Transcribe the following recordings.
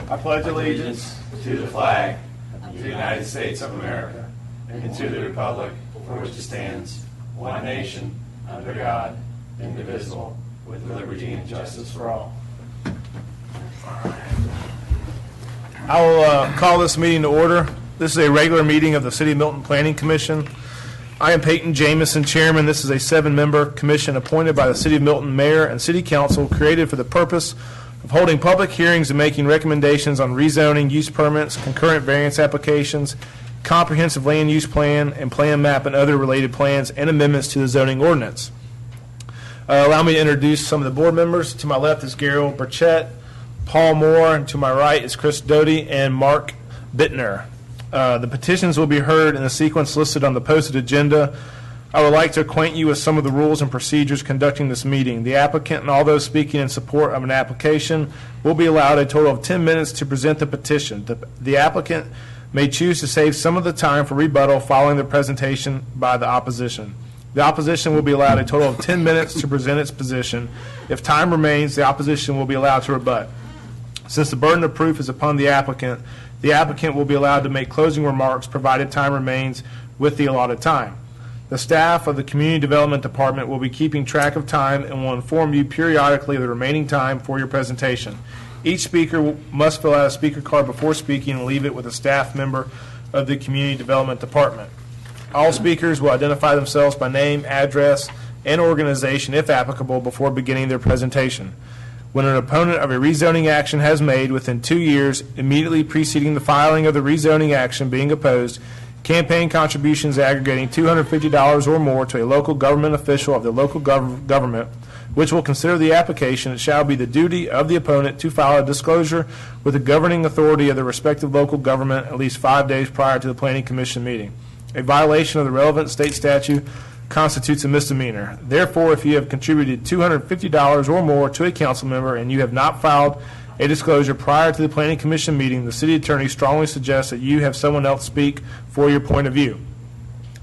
I pledge allegiance to the flag of the United States of America and to the republic for which it stands, one nation, under God, indivisible, with liberty and justice for all. I will call this meeting to order. This is a regular meeting of the City of Milton Planning Commission. I am Peyton Jamison, Chairman. This is a 7-member commission appointed by the City of Milton Mayor and City Council, created for the purpose of holding public hearings and making recommendations on rezoning, use permits, concurrent variance applications, comprehensive land use plan, and plan map and other related plans and amendments to the zoning ordinance. Allow me to introduce some of the board members. To my left is Gary Burchett, Paul Moore, and to my right is Chris Doty and Mark Bittner. The petitions will be heard in the sequence listed on the posted agenda. I would like to acquaint you with some of the rules and procedures conducting this meeting. The applicant and all those speaking in support of an application will be allowed a total of 10 minutes to present the petition. The applicant may choose to save some of the time for rebuttal following the presentation by the opposition. The opposition will be allowed a total of 10 minutes to present its position. If time remains, the opposition will be allowed to rebut. Since the burden of proof is upon the applicant will be allowed to make closing remarks provided time remains with the allotted time. The staff of the Community Development Department will be keeping track of time and will inform you periodically of the remaining time for your presentation. Each speaker must fill out a speaker card before speaking and leave it with a staff member of the Community Development Department. All speakers will identify themselves by name, address, and organization, if applicable, before beginning their presentation. When an opponent of a rezoning action has made within 2 years immediately preceding the filing of the rezoning action being opposed, campaign contributions aggregating $250 or more to a local government official of the local government, which will consider the application, it shall be the duty of the opponent to file a disclosure with the governing authority of the respective local government at least 5 days prior to the Planning Commission meeting. A violation of the relevant state statute constitutes a misdemeanor. Therefore, if you have contributed $250 or more to a council member and you have not filed a disclosure prior to the Planning Commission meeting, the city attorney strongly suggests that you have someone else speak for your point of view.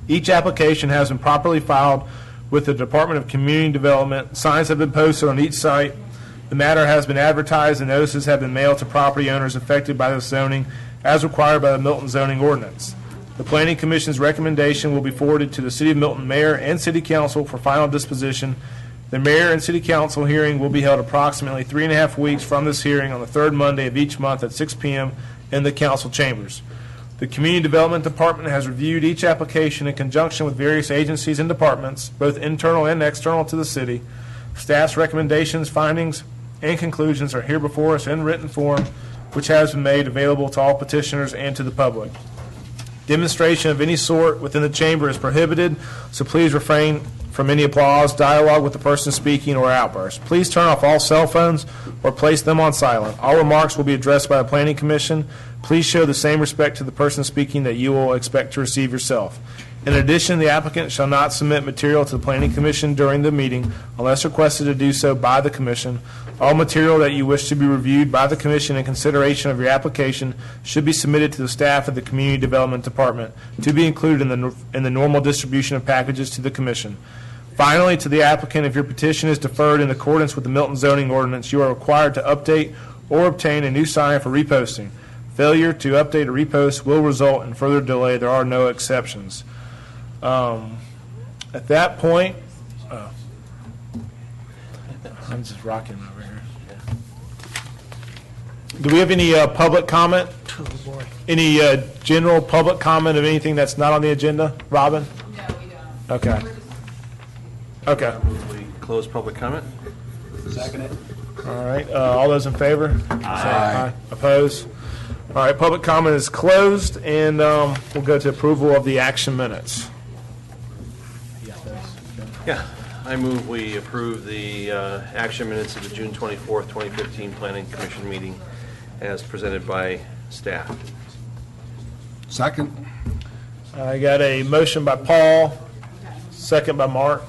Each application has been properly filed with the Department of Community Development. Signs have been posted on each site. The matter has been advertised and notices have been mailed to property owners affected by the zoning as required by the Milton zoning ordinance. The Planning Commission's recommendation will be forwarded to the City of Milton Mayor and City Council for final disposition. The Mayor and City Council hearing will be held approximately 3.5 weeks from this hearing on the third Monday of each month at 6 p.m. in the council chambers. The Community Development Department has reviewed each application in conjunction with various agencies and departments, both internal and external to the city. Staff's recommendations, findings, and conclusions are here before us in written form, which has been made available to all petitioners and to the public. Demonstration of any sort within the chamber is prohibited, so please refrain from any applause, dialogue with the person speaking, or outbursts. Please turn off all cell phones or place them on silent. All remarks will be addressed by the Planning Commission. Please show the same respect to the person speaking that you will expect to receive yourself. In addition, the applicant shall not submit material to the Planning Commission during the meeting unless requested to do so by the Commission. All material that you wish to be reviewed by the Commission in consideration of your application should be submitted to the staff of the Community Development Department to be included in the normal distribution of packages to the Commission. Finally, to the applicant, if your petition is deferred in accordance with the Milton zoning ordinance, you are required to update or obtain a new sign for reposting. Failure to update or repost will result in further delay. There are no exceptions. At that point, I'm just rocking over here. Do we have any public comment? Any general public comment of anything that's not on the agenda? Robin? No, we don't. Okay. Okay. We close public comment. Second it. All right. All those in favor? Aye. Opposed? All right. Public comment is closed, and we'll go to approval of the action minutes. Yeah, I move we approve the action minutes of the June 24th, 2015 Planning Commission meeting as presented by staff. Second. I got a motion by Paul, second by Mark.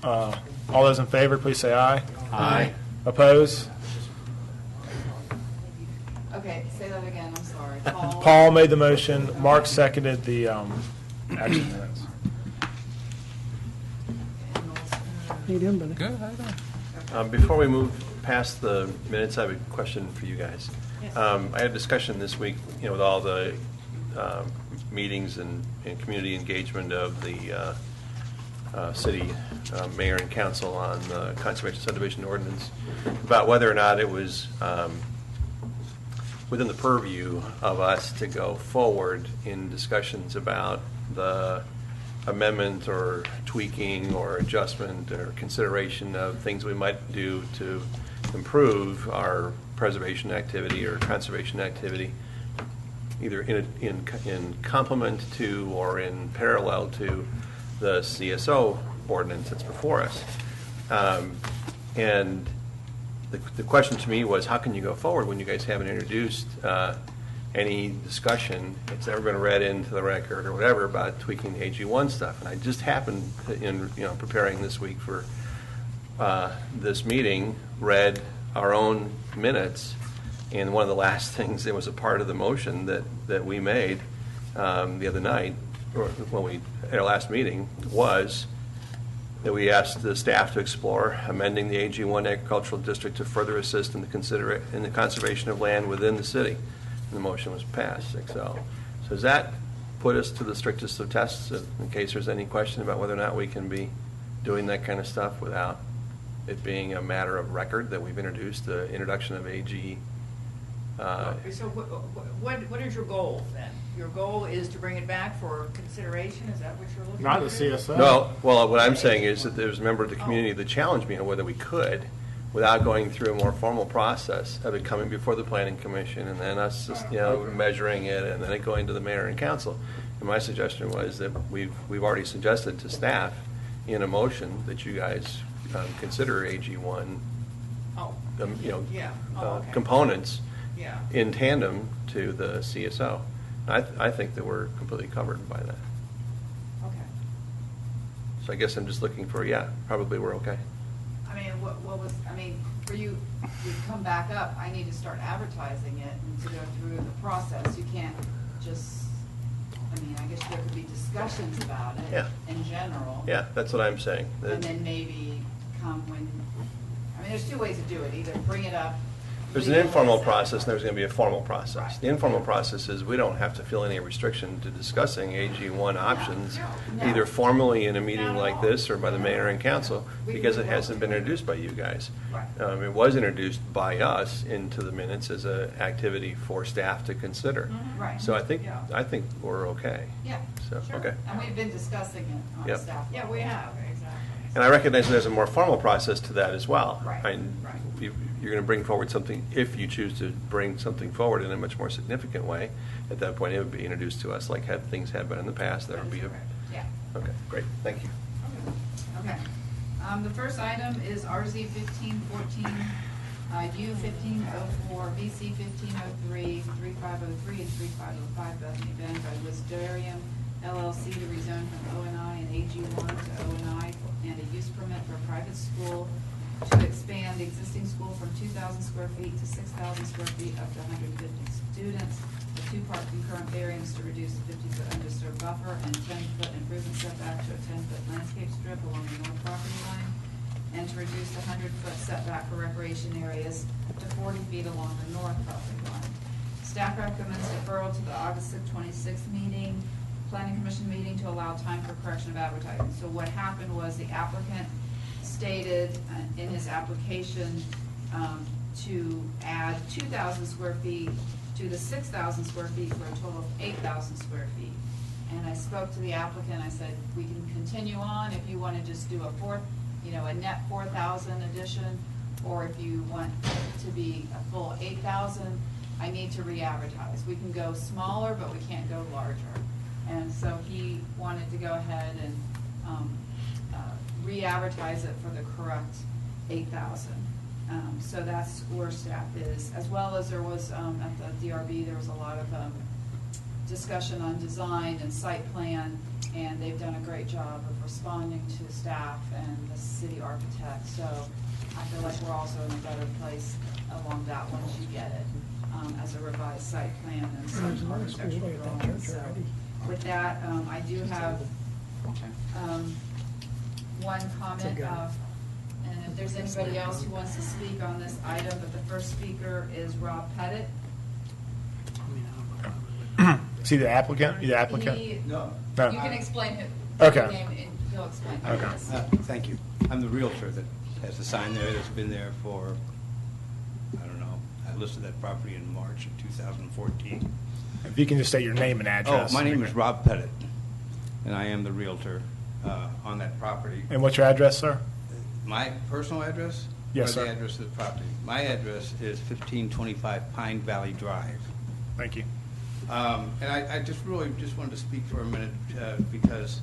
All those in favor, please say aye. Aye. Opposed? Okay, say that again, I'm sorry. Paul made the motion. Mark seconded the action minutes. How you doing, buddy? Good. Before we move past the minutes, I have a question for you guys. I had a discussion this week, with all the meetings and community engagement of the city mayor and council on the conservation subdivision ordinance, about whether or not it was within the purview of us to go forward in discussions about the amendment or tweaking or adjustment or consideration of things we might do to improve our preservation activity or conservation activity, either in complement to or in parallel to the CSO ordinance that's before us. And the question to me was, how can you go forward when you guys haven't introduced any discussion that's ever been read into the record or whatever about tweaking the AG1 stuff? And I just happened, in preparing this week for this meeting, read our own minutes, and one of the last things that was a part of the motion that we made the other night, or at our last meeting, was that we asked the staff to explore amending the AG1 agricultural district to further assist in the conservation of land within the city. And the motion was passed, 6-0. So does that put us to the strictest of tests in case there's any question about whether or not we can be doing that kind of stuff without it being a matter of record that we've introduced the introduction of AG? So what is your goal then? Your goal is to bring it back for consideration? Is that what you're looking Not at? the CSO. No, well, what I'm saying is that there's a member of the community that challenged me on whether we could, without going through a more formal process of it coming before the planning commission and then us just, measuring it and then it going to the mayor and council. And my suggestion was that we've already suggested to staff in a motion that you guys consider AG1, Oh, yeah. Okay. components Yeah. in tandem to the CSO. I think that we're completely covered by that. Okay. So I guess I'm just looking for, probably we're okay. I mean, for you come back up, I need to start advertising it and to go through the process. You can't just, I guess there could be discussions about it Yeah. in general. Yeah, that's what I'm saying. And then maybe come when, there's two ways to do it. Either bring it up. There's an informal process and there's going to be a formal process. The informal process is we don't have to feel any restriction to discussing AG1 options, no. either formally in a meeting Not at like all. this or by the mayor and council, We because can it vote. hasn't been introduced by you guys. Right. It was introduced by us into the minutes as an activity for staff to consider. Right. So I think Yeah. we're okay. Yeah, So, sure. okay. And we've been discussing it on Yep. staff. Yeah, we have, exactly. And I recognize there's a more formal process to that as well. Right, right. You're going to bring forward something, if you choose to bring something forward in a much more significant way, at that point it would be introduced to us like things have been in the past. There would be a, Yeah. okay, great, thank you. Okay. The first item is RZ 1514, U 1504, BC 1503, 3503, and 3505 Bethany Bend by Wisdarium LLC to rezone from ONI and AG1 to ONI and a use permit for a private school to expand the existing school from 2,000 square feet to 6,000 square feet up to 150 students. A two-part concurrent variance to reduce the 50-foot undisturbed buffer and 10-foot improvement setback to a 10-foot landscape strip along the north property line, and to reduce the 100-foot setback for recreation areas to 40 feet along the north property line. Staff recommends deferral to the August 26th meeting, planning commission meeting, to allow time for correction of advertising. So what happened was the applicant stated in his application to add 2,000 square feet to the 6,000 square feet for a total of 8,000 square feet. And I spoke to the applicant, I said, we can continue on if you want to just do a net 4,000 addition, or if you want it to be a full 8,000, I need to re-advertise. We can go smaller, but we can't go larger. And so he wanted to go ahead and re-advertise it for the correct 8,000. So that's where staff is, as well as there was, at the DRB, there was a lot of discussion on design and site plan, and they've done a great job of responding to staff and the city architect. So I feel like we're also in a better place along that once you get it, as a revised site plan and some architectural drawings. So with that, I do have one comment, and if there's anybody else who wants to speak on this item, but the first speaker is Rob Pettit. Is he the applicant? You the applicant? No. No. You can explain who. Okay. Your name, and he'll explain who Okay. it is. Thank you. I'm the Realtor that has the sign there that's been there for, I don't know, I listed that property in March of 2014. If you can just state your name and Oh, address. my name is Rob Pettit, and I am the Realtor on that property. And what's your address, sir? My personal address? Yes, Or sir. the address of the property? My address is 1525 Pine Valley Drive. Thank you. And I just really just wanted to speak for a minute because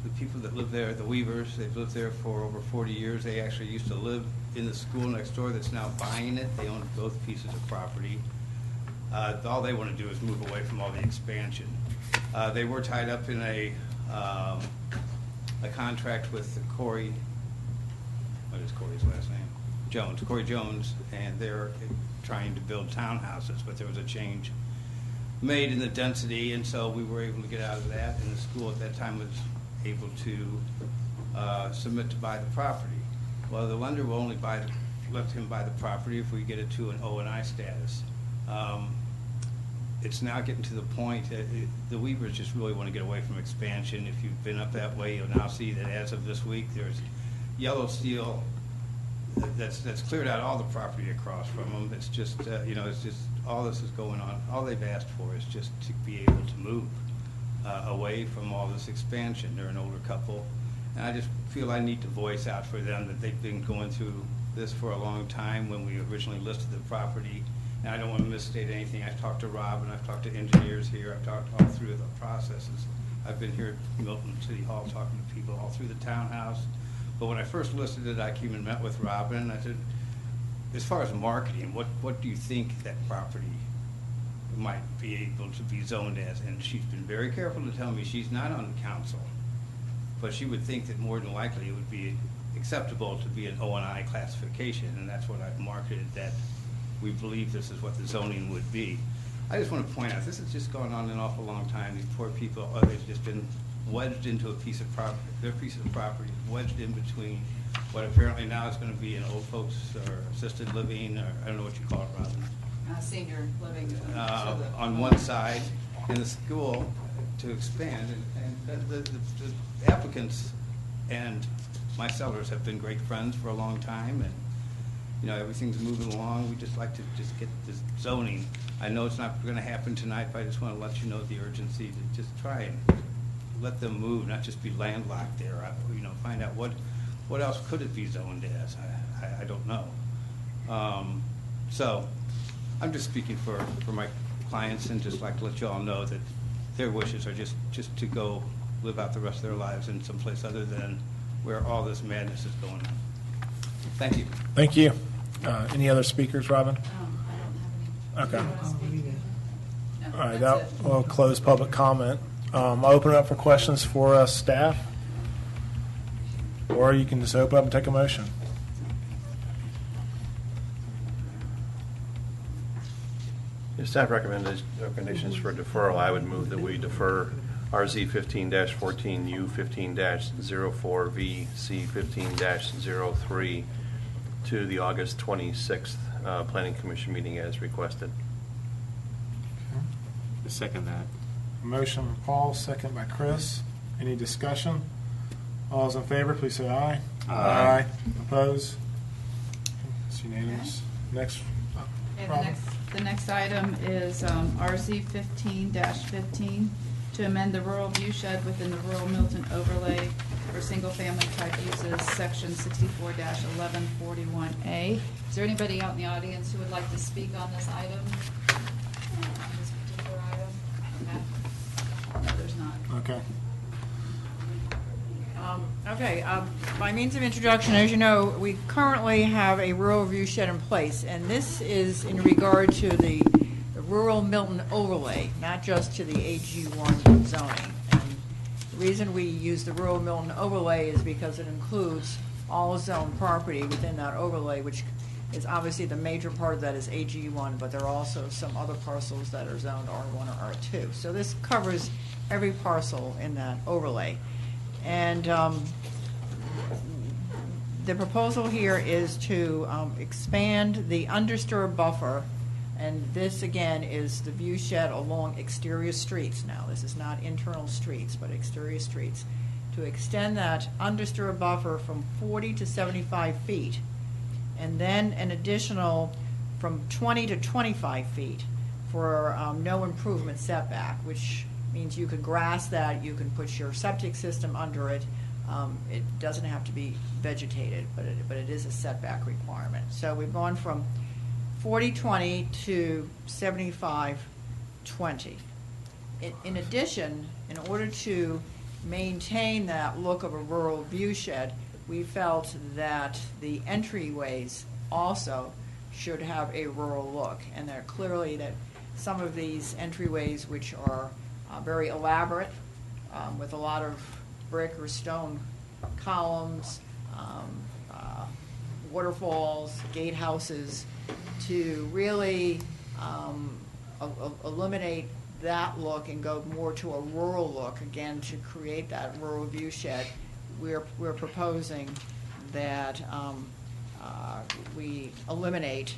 the people that live there, the Weavers, they've lived there for over 40 years. They actually used to live in the school next door that's now buying it. They own both pieces of property. All they want to do is move away from all the expansion. They were tied up in a contract with the Corey, what is Corey's last name? Jones, Corey Jones, and they're trying to build townhouses, but there was a change made in the density, and so we were able to get out of that, and the school at that time was able to submit to buy the property. Well, the lender will only let him buy the property if we get it to an O&I status. It's now getting to the point, the Weavers just really want to get away from expansion. If you've been up that way, you'll now see that as of this week, there's yellow steel that's cleared out all the property across from them. It's just, it's just, all this is going on. All they've asked for is just to be able to move away from all this expansion. They're an older couple. And I just feel I need to voice out for them that they've been going through this for a long time when we originally listed the property. And I don't want to misstate anything. I've talked to Rob and I've talked to engineers here. I've talked all through the processes. I've been here at Milton City Hall talking to people all through the townhouse. But when I first listed it, I came and met with Robin, and I said, as far as marketing, what do you think that property might be able to be zoned as? And she's been very careful to tell me she's not on the council, but she would think that more than likely it would be acceptable to be an O&I classification, and that's what I've marketed, that we believe this is what the zoning would be. I just want to point out, this has just gone on an awful long time. These poor people, they've just been wedged into a piece of property, their piece of property, wedged in between what apparently now is going to be an old folks or assisted living, or I don't know what you call it, Robin. Senior living. On one side, in the school to expand, and the applicants and my sellers have been great friends for a long time, and everything's moving along. We just like to just get this zoning. I know it's not going to happen tonight, but I just want to let you know the urgency to just try and let them move, not just be landlocked there. Find out what else could it be zoned as. I don't know. So I'm just speaking for my clients, and just like to let you all know that their wishes are just to go live out the rest of their lives in someplace other than where all this madness is going on. Thank you. Thank you. Any other speakers, Robin? I don't have any. Okay. Do you wanna speak? No, All right, that's that it. will close public comment. I'll open it up for questions for staff, or you can just open up and take a motion. If staff recommendations for deferral, I would move that we defer RZ 15-14, U 15-04, V, C 15-03 to the August 26th Planning Commission meeting as requested. Second that. Motion by Paul, second by Chris. Any discussion? All those in favor, please say aye. Aye. Oppose? It's unanimous. Next. Okay, Robin. the next item is RZ 15-15, to amend the rural view shed within the rural Milton overlay for single-family type uses, section 64-1141A. Is there anybody out in the audience who would like to speak on this item? On this particular item? Okay. No, there's not. Okay. Okay, by means of introduction, as you know, we currently have a rural view shed in place, and this is in regard to the rural Milton overlay, not just to the AG1 zoning. And the reason we use the rural Milton overlay is because it includes all zone property within that overlay, which is obviously the major part of that is AG1, but there are also some other parcels that are zoned R1 or R2. So this covers every parcel in that overlay. And the proposal here is to expand the undisturbed buffer, and this, again, is the view shed along exterior streets. Now, this is not internal streets, but exterior streets, to extend that undisturbed buffer from 40 to 75 feet, and then an additional from 20 to 25 feet for no improvement setback, which means you can grass that, you can put your septic system under it. It doesn't have to be vegetated, but it is a setback requirement. So we've gone from 40-20 to 75-20. In addition, in order to maintain that look of a rural view shed, we felt that the entryways also should have a rural look, and that clearly that some of these entryways, which are very elaborate, with a lot of brick or stone columns, waterfalls, gatehouses, to really eliminate that look and go more to a rural look, again, to create that rural view shed. We're proposing that we eliminate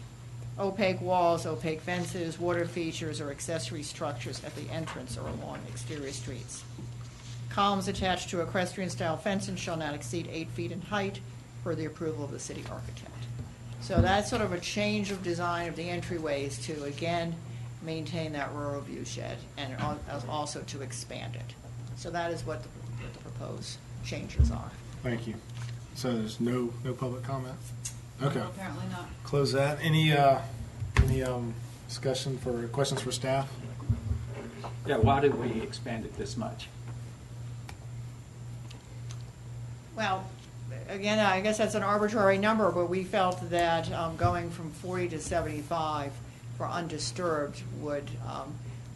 opaque walls, opaque fences, water features, or accessory structures at the entrance or along exterior streets. Columns attached to equestrian-style fencing shall not exceed 8 feet in height per the approval of the city architect. So that's sort of a change of design of the entryways to, again, maintain that rural view shed and also to expand it. So that is what the proposed changes are. Thank you. So there's no public comment? Okay. No, apparently not. Close that. Any discussion for questions for staff? Yeah, why did we expand it this much? Well, again, I guess that's an arbitrary number, but we felt that going from 40 to 75 for undisturbed would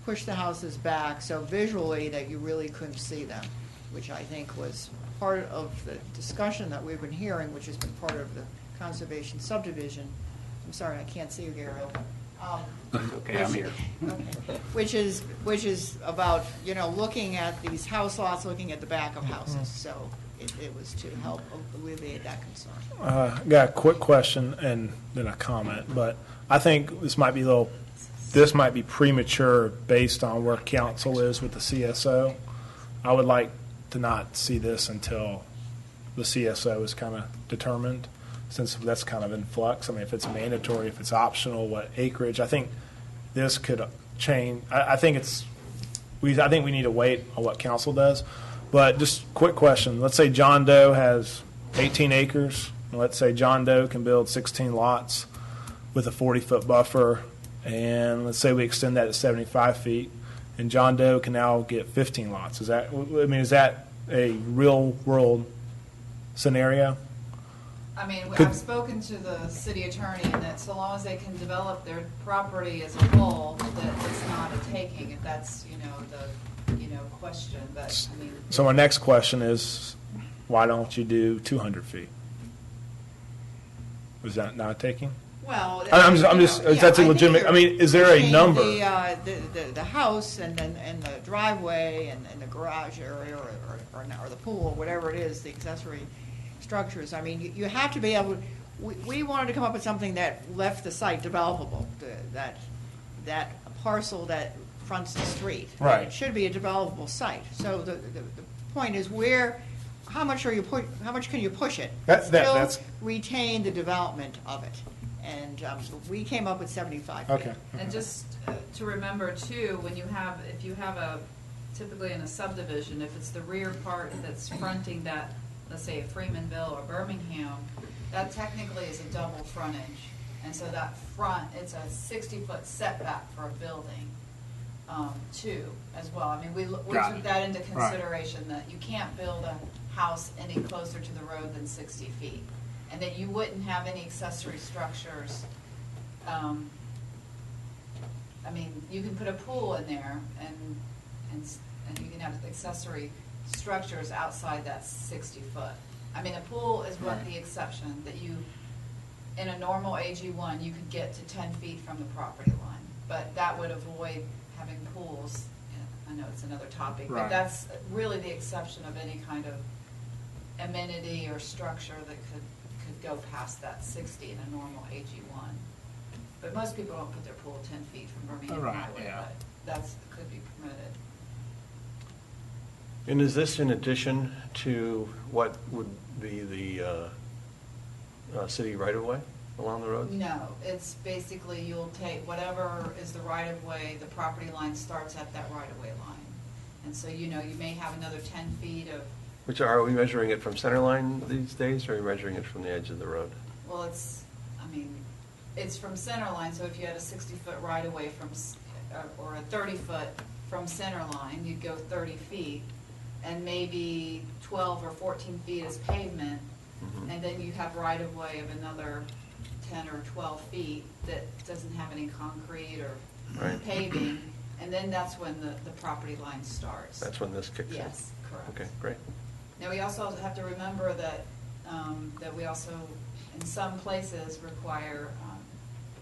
push the houses back so visually that you really couldn't see them, which I think was part of the discussion that we've been hearing, which has been part of the conservation subdivision. I'm sorry, I can't see you, Gary. Okay, I'm here. Okay. Which is about, looking at these house lots, looking at the back of houses. So it was to help alleviate that concern. Got a quick question and then a comment, but I think this might be premature based on where council is with the CSO. I would like to not see this until the CSO is kind of determined, since that's kind of in flux. I mean, if it's mandatory, if it's optional, what acreage, I think this could change. I think we need to wait on what council does. But just quick question. Let's say John Doe has 18 acres. And let's say John Doe can build 16 lots with a 40-foot buffer. And let's say we extend that to 75 feet. And John Doe can now get 15 lots. Is that a real-world scenario? I mean, I've spoken to the city attorney, and that so long as they can develop their property as a whole, that it's not a taking, if that's, the question, but, I mean. So my next question is, why don't you do 200 feet? Was that not taking? Well, I'm just, that's a legitimate, I mean, is there a number? The house and the driveway and the garage area or the pool, whatever it is, the accessory structures. I mean, you have to be able, we wanted to come up with something that left the site developable, that parcel that fronts the street. Right. It should be a developable site. So the point is how much can you push it? That's Retain the development of it. And we came up with 75 feet. okay. And just to remember too, if you have typically in a subdivision, if it's the rear part that's fronting that, let's say Freemanville or Birmingham, that technically is a double frontage. And so that front, it's a 60-foot setback for a building too, as well. I mean, we took that into consideration, that you can't build a house any closer to the road than 60 feet. And that you wouldn't have any accessory structures. I mean, you can put a pool in there, and you can have accessory structures outside that 60 foot. I mean, a pool is what the exception, that in a normal AG1, you could get to 10 feet from the property line. But that would avoid having pools. I know it's another topic, but that's really the exception of any kind of amenity or structure that could go past that 60 in a normal AG1. But most people don't put their pool 10 feet from Birmingham Right, Highway, yeah. but could be permitted. And is this in addition to what would be the city right-of-way along the roads? No, it's basically you'll take whatever is the right-of-way, the property line starts at that right-of-way line. And so, you may have another 10 feet of, Which, are we measuring it from center line these days, or are we measuring it from the edge of the road? well, it's from center line, so if you had a 60-foot right-of-way or a 30-foot from center line, you'd go 30 feet, and maybe 12 or 14 feet is pavement, Mhm. and then you have right-of-way of another 10 or 12 feet that doesn't have any concrete or Right. paving, and then that's when the property line starts. That's when this kicks in? Yes, correct. Okay, great. Now, we also have to remember that, that we also, in some places, require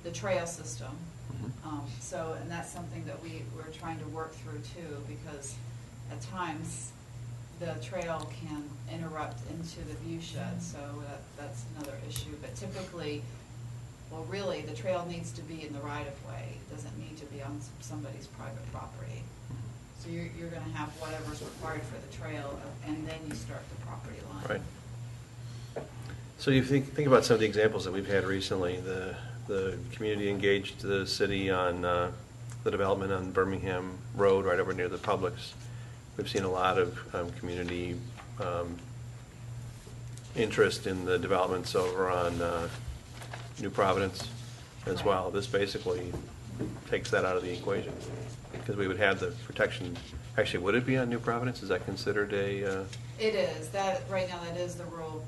the trail system. Mhm. And that's something that we're trying to work through too, because at times, the trail can interrupt into the view shed, so that's another issue. But typically, well, really, the trail needs to be in the right-of-way. It doesn't need to be on somebody's private property. So you're gonna have whatever's required for the trail, and then you start the property line. Right. So you think about some of the examples that we've had recently. The community engaged the city on the development on Birmingham Road right over near the Publix. We've seen a lot of community interest in the developments over on New Providence as Right. well. This basically takes that out of the equation, because we would have the protection. Actually, would it be on New Providence? Is that considered a, It is, right now, that is the rural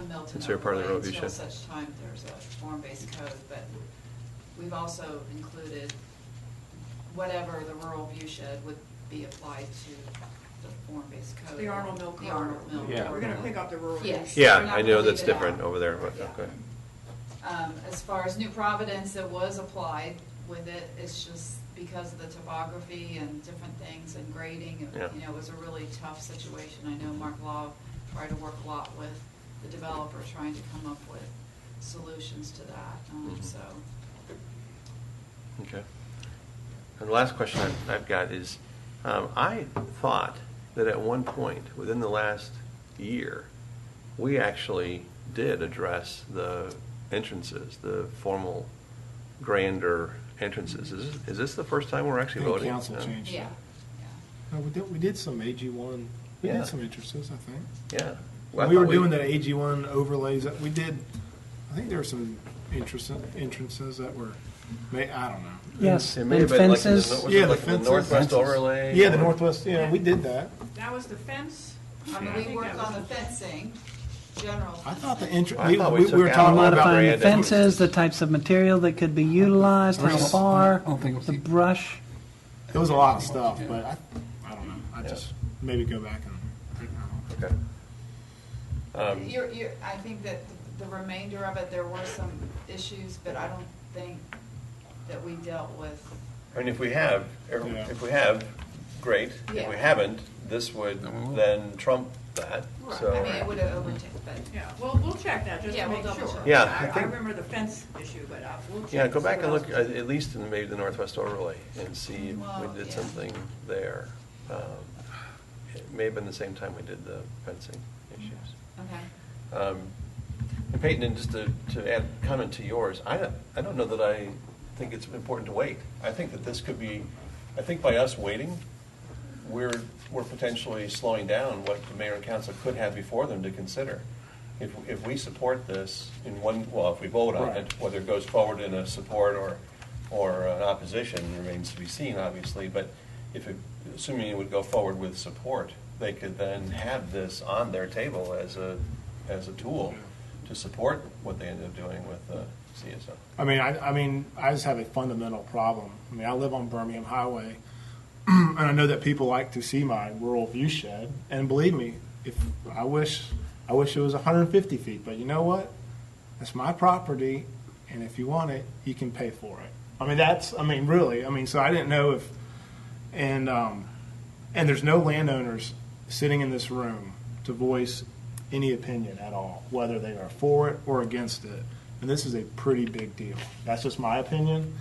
Milton Considered part of the overlay road view until shed. such time there's a form-based code, but we've also included whatever the rural view shed would be applied to the form-based code. The Arnold Mill The corridor. Arnold Mill Yeah. We're gonna corridor. pick up the rural. Yes. yeah, We're not I know gonna that's leave it different out. over there, but, Yeah. okay. As far as New Providence, it was applied with it, it's just because of the topography and different things and grading, Yeah. it was a really tough situation. I know Mark Law tried to work a lot with the developer, trying to come up with solutions to that, Mhm. so. Okay. And the last question I've got is, I thought that at one point, within the last year, we actually did address the entrances, the formal grander entrances. Is this the first time we're actually I think voting? council changed Yeah, it. yeah. No, we did some AG1, we Yeah. did some entrances, I think. Yeah. We were doing the AG1 overlays, we did, I think there were some entrances that were, I don't know. Yes, It may and have been like fences. was Yeah, it the like the fences. Northwest overlay? Yeah, the or- Northwest, yeah, we did that. That was the fence? I mean, I we think worked that on the was- fencing, general. I thought the fencing. entrance, I thought we we took were out talking about. Modifying the Brand fences, the types of material that could be utilized, how Brush. far, I don't think it was the the- brush. It was a lot of stuff, but I don't know, I Yeah. just, maybe go back and. Okay. I think that the remainder of it, there were some issues, but I don't think that we dealt with. I mean, if we have, great. If we Yeah. haven't, this would then trump that, so. I mean, it would have overtaken, but. Yeah, we'll check that, just Yeah, to we'll make double sure. check. Yeah, I I think- remember the fence issue, but we'll check. Yeah, go back see and what look, else. at least in maybe the Northwest overlay, and see if Well, we did yeah. something there. It may have been the same time we did the fencing issues. Okay. And Peyton, and just to add comment to yours, I don't know that I think it's important to wait. I think that this could be, I think by us waiting, we're potentially slowing down what the mayor and council could have before them to consider. If we support this in if we vote on it, whether it goes forward in a support or an opposition remains to be seen, obviously, but assuming it would go forward with support, they could then have this on their table as a tool to support what they ended up doing with CSO. I mean, I just have a fundamental problem. I mean, I live on Birmingham Highway, and I know that people like to see my rural view shed. And believe me, I wish it was 150 feet, but you know what? That's my property, and if you want it, you can pay for it. Really. So I didn't know if, and there's no landowners sitting in this room to voice any opinion at all, whether they are for it or against it. And this is a pretty big deal. That's just my opinion.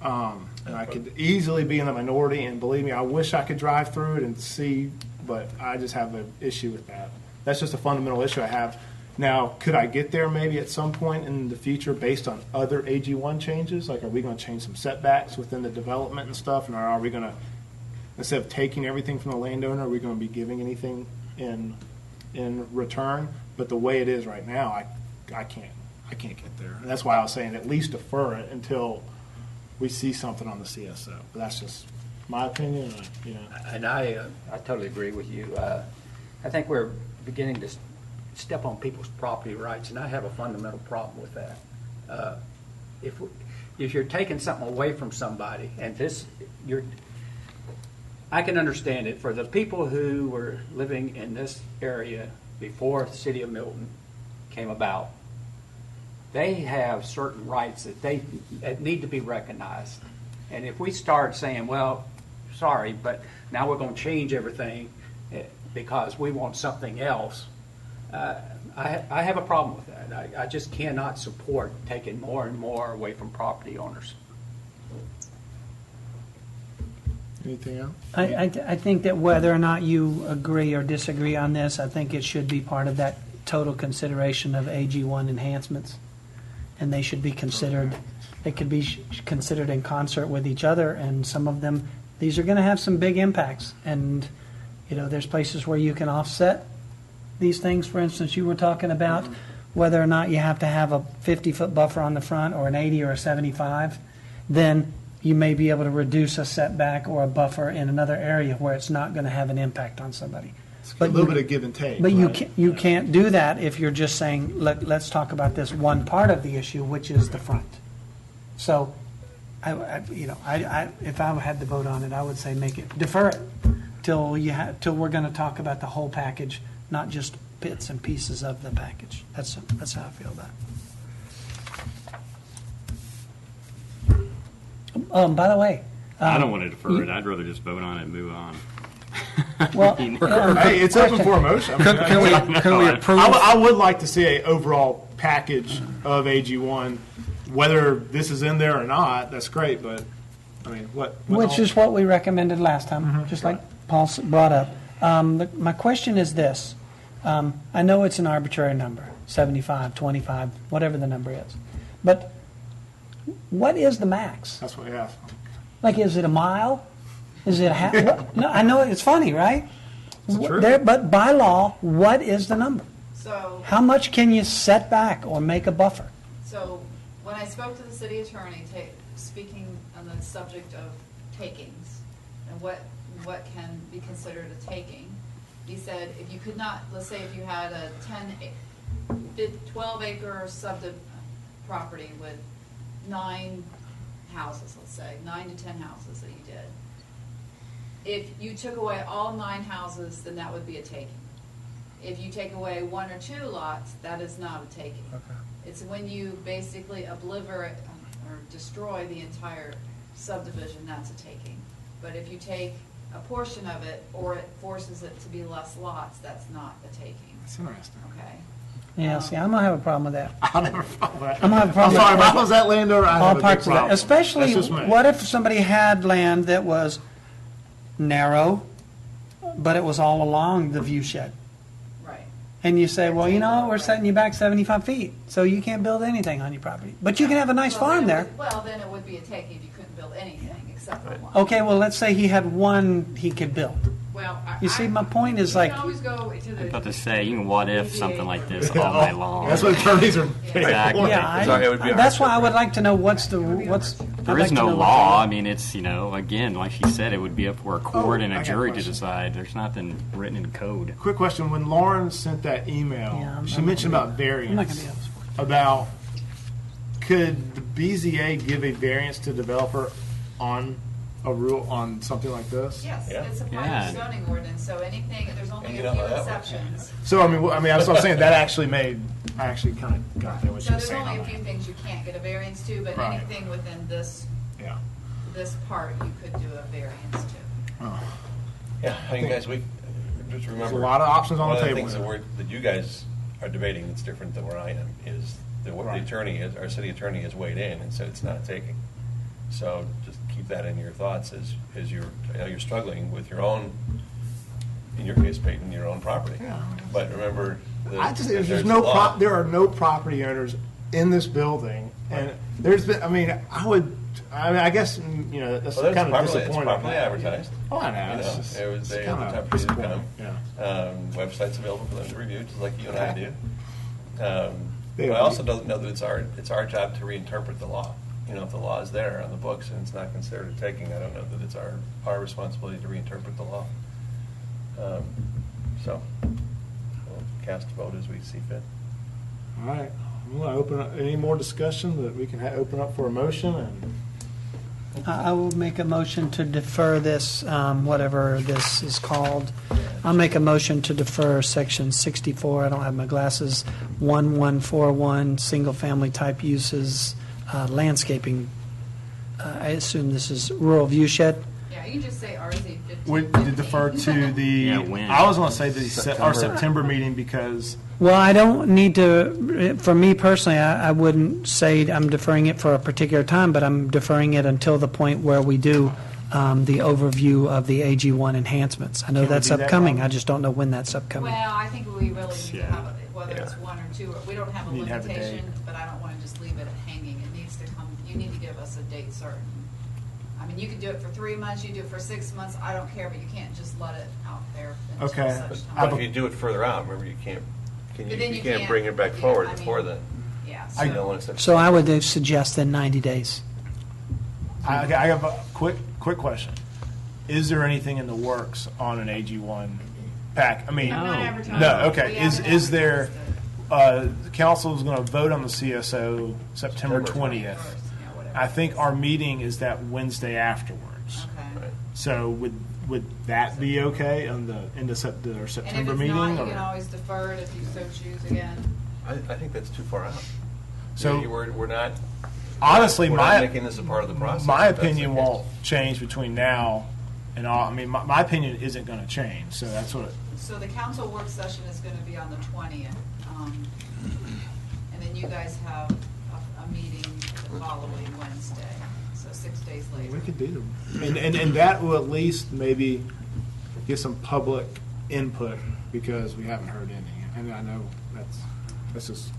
And I could easily be in the minority, and believe me, I wish I could drive through it and see, but I just have an issue with that. That's just a fundamental issue I have. Now, could I get there maybe at some point in the future based on other AG1 changes? Like, are we going to change some setbacks within the development and stuff? And are we going to, instead of taking everything from the landowner, are we going to be giving anything in return? But the way it is right now, I can't get there. And that's why I was saying at least defer it until we see something on the CSO. But that's just my opinion. And I totally agree with you. I think we're beginning to step on people's property rights, and I have a fundamental problem with that. If you're taking something away from somebody, and I can understand it for the people who were living in this area before the city of Milton came about. They have certain rights that need to be recognized. And if we start saying, well, sorry, but now we're going to change everything because we want something else, I have a problem with that. I just cannot support taking more and more away from property owners. Anything else? I think that whether or not you agree or disagree on this, I think it should be part of that total consideration of AG1 enhancements. And they should be considered, they could be considered in concert with each other, and some of them, these are going to have some big impacts. And, there's places where you can offset these things. For instance, you were talking about whether or not you have to have a 50-foot buffer on the front or an 80 or a 75, then you may be able to reduce a setback or a buffer in another area where it's not going to have an impact on somebody. A little bit of give and take. But right? you can't do that if you're just saying, let's talk about this one part of the issue, which is the front. So, if I had to vote on it, I would say defer it till we're going to talk about the whole package, not just bits and pieces of the package. That's how I feel about it. By the way, I don't want to defer it. I'd rather just vote on it and move on. well, Hey, it's open for a motion. can we approve? I would like to see a overall package of AG1, whether this is in there or not. That's great, but I mean, Which is what we recommended last time, just like Paul brought up. My question is this. I know it's an arbitrary number, 75, 25, whatever the number is. But what is the max? That's what I asked. Like, is it a mile? Is it a half? No, I know it's funny, right? It's true. But by law, what is the number? So, How much can you set back or make a buffer? so when I spoke to the city attorney, speaking on the subject of takings and what can be considered a taking, he said if you could not, let's say if you had a 12 acre property with 9 houses, let's say, 9 to 10 houses that you did. If you took away all 9 houses, then that would be a taking. If you take away 1 or 2 lots, that is not a taking. Okay. It's when you basically obliterate or destroy the entire subdivision, that's a taking. But if you take a portion of it or it forces it to be less lots, that's not a taking. That's interesting. Okay? Yeah, see, I'm going to have a problem with that. I'll never follow that. I'm gonna have a problem I'm sorry, with if I was that landowner, I'd All have a big parts of that. problem. Especially, That's just me. what if somebody had land that was narrow, but it was all along the view shed? Right. And you say, well, we're setting you back 75 feet, so you can't build anything on your property. But you can have a nice farm there. Then it would be a taking if you couldn't build anything except for one. Okay, well, let's say he had one he could build. Well, You see, my point is like, You can always go to the. I'm about to say, you can what if something like this all night long. That's what attorneys are paid Exactly. for. yeah, Sorry, it would be that's why I hard. would like to know what's. There I'd like is to no know what law. the- I mean, it's, again, like she said, it would be up for a court and I a got a jury to question. decide. There's nothing written in code. Quick question: when Lauren sent that email, Yeah, she I'm mentioned not about I'm not variance. going to be able to support that. About could the BZA give a variance to developer on a rule on something like this? Yes, Yeah. it's a part Yeah. of the zoning ordinance, so anything, there's only And you a don't few know that one. exceptions. So I mean, that's what I'm saying. That actually made I actually kind of got there what So she was there's saying. only on a few that. things you can't get a variance to, but Right. anything within this Yeah. part you could do a variance to. Oh. Yeah, I mean, guys, just remember. There's a lot of options on the One of the table things here. that you guys are debating that's different than where I am is that what the Right. attorney is, our city attorney has weighed in and said it's not taking. So just keep that in your thoughts as you're, I know you're struggling with your own, in your case, Peyton, your own property. But remember, there are no property owners in this building, and there's been, I guess, you know, that's Well, that's kind of properly, disappointing. it's properly advertised. Oh, I know. You It's know, just- it was, it's they kinda had the time for you to come. disappointing, Website's available for them to review, just like you and I do. They- But I also don't know that it's our job to reinterpret the law. You know, if the law is there on the books and it's not considered a taking, I don't know that it's our responsibility to reinterpret the law. So, we'll cast a vote as we see fit. All right, I'm going to open up, any more discussion that we can open up for a motion, and I will make a motion to defer this, whatever this is called. I'll make a motion to defer section 64, I don't have my glasses, 1141, single-family type uses, landscaping. I assume this is rural view shed. Yeah, you can just say RZ 15. we defer to the, Yeah, when? I was going to say our September meeting, because Well, I don't need to, for me personally, I wouldn't say I'm deferring it for a particular time, but I'm deferring it until the point where we do the overview of the AG1 enhancements. I know Can we that's do that, upcoming, Rob? I just don't know when that's upcoming. Well, I think we really need to have, whether it's Yeah. one or two, we don't have a Need to have a date. limitation, but I don't want to just leave it hanging. It needs to come, you need to give us a date certain. I mean, you can do it for 3 months, you do it for 6 months, I don't care, but you can't just let it out there until Okay. such But time. if you do it further out, remember, you can't, But then you can't bring it back yeah, forward I mean, before then. Yeah, So you so, don't want to. So I would suggest then 90 days. I have a quick question. Is there anything in the works on an AG1 pack? I mean, we have not advertised no, it. okay. We Is haven't there, advertised the council is going to vote on the CSO September 20th. it first, yeah, whatever. I think our meeting is that Wednesday afterwards. Okay. Right. So would that be okay on the end of our And September if it's meeting? not, you or- can always defer it if you so choose again. I think that's too far out. So- We're not. Honestly, we're not my making this a part of the process. my if that's the opinion case. won't change between now and all. I mean, my opinion isn't going to change. So that's what. So the council work session is going to be on the 20th. And then you guys have a meeting the following Wednesday, so 6 days later. We could do them. And that will at least maybe get some public input, because we haven't heard any. And I know that's just.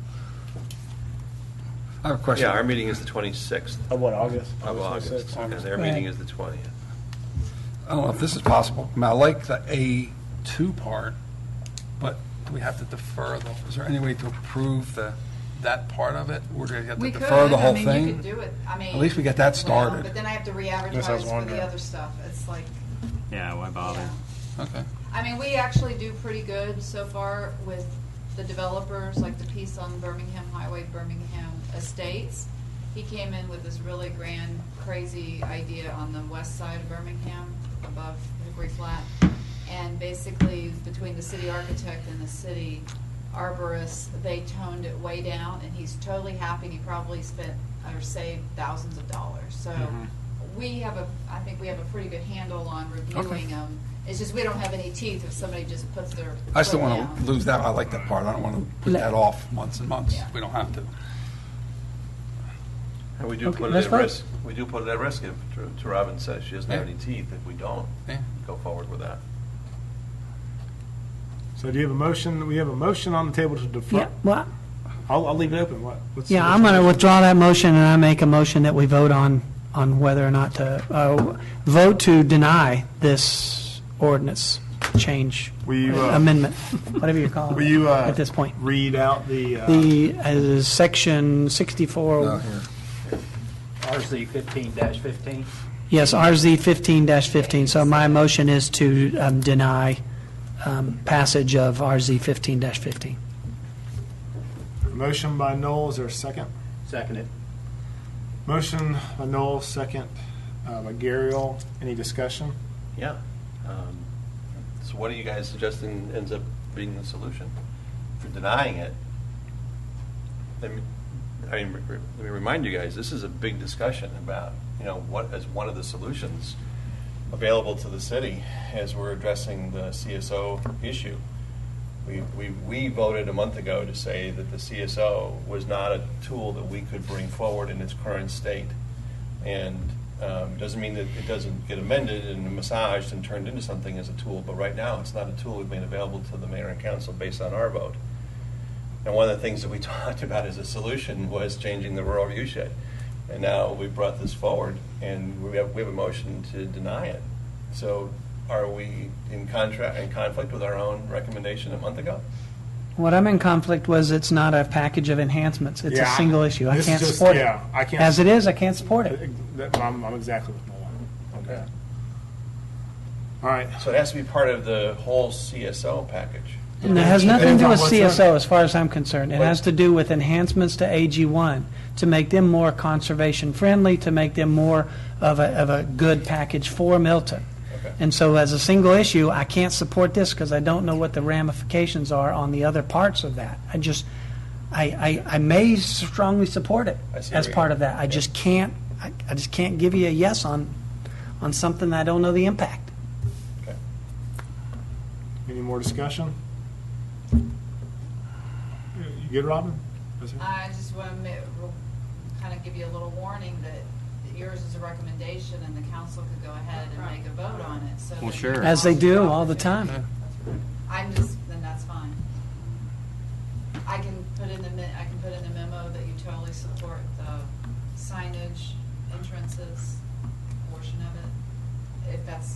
I have a question. Yeah, our meeting is the 26th Of what, August? of August, and their meeting is the 20th. I don't know if this is possible. I mean, I like the A2 part, but do we have to defer is there any way to approve that part of it? Or do we have to We defer could, the whole I mean, thing? you could do it, I mean. At least we get that started. Well, but then I have to Yes, I re-advertise was for wondering. the other stuff. It's like, Yeah, why bother? yeah. Okay. I mean, we actually do pretty good so far with the developers, like the piece on Birmingham Highway, Birmingham Estates. He came in with this really grand, crazy idea on the west side of Birmingham, above Hickory Flat. And basically, between the city architect and the city arborist, they toned it way down, and he's totally happy, and he probably spent or saved thousands of dollars. So I think we have a pretty good handle on reviewing them. It's just we don't have any teeth if somebody just puts their I still foot want down. to lose that. I like that part. I don't want to put that off months and months. Yeah. We don't have to. And we do Okay, put it that's at fine. risk. We do put it at risk if, to Robin says she doesn't have Yeah. any teeth, if we don't Yeah. go forward with that. So do you have a motion? We have a motion on the table to defer. Yeah, well, I'll leave it open. What's yeah, I'm going to withdraw that motion, and I make a motion that we vote on whether or not to, vote to deny this ordinance change, Will you, amendment, whatever you call Will it you at this point. read out the? Section 64, No, here. RZ 15-15. yes, RZ 15-15. So my motion is to deny passage of RZ 15-15. Motion by Noel. Is there a second? Seconded. Motion by Noel, second by Gariel. Any discussion? Yeah. So what do you guys suggesting ends up being the solution? For denying it, let me remind you guys, this is a big discussion about, what as one of the solutions available to the city as we're addressing the CSO issue. We voted a month ago to say that the CSO was not a tool that we could bring forward in its current state. And doesn't mean that it doesn't get amended and massaged and turned into something as a tool, but right now it's not a tool we've made available to the mayor and council based on our vote. And one of the things that we talked about as a solution was changing the rural view shed. And now we brought this forward, and we have a motion to deny it. So are we in conflict with our own recommendation a month ago? What I'm in conflict was it's not a package of enhancements. It's a Yeah, single issue. I this can't is just- support it. yeah, I can't- As it is, I can't support it. I'm exactly with Nolan. Okay. All right. So it has to be part of the whole CSO package. And it has nothing to do with Depends on what's CSO as far as I'm concerned. It has to do with enhancements to AG1, to make them more conservation friendly, to make them more of a good package for Milton. Okay. And so as a single issue, I can't support this because I don't know what the ramifications are on the other parts of that. I may strongly support it I see as where part you're- of that. I just can't give you a yes on something I don't know the impact. Okay. Any more discussion? You good, Robin? Is there- I just want to kind of give you a little warning that yours is a recommendation and the council could go ahead and make a vote on it. So Well, that sure. you As they can do also- all the time. Then that's fine. I can put in the memo that you totally support the signage, entrances portion of it, if that's.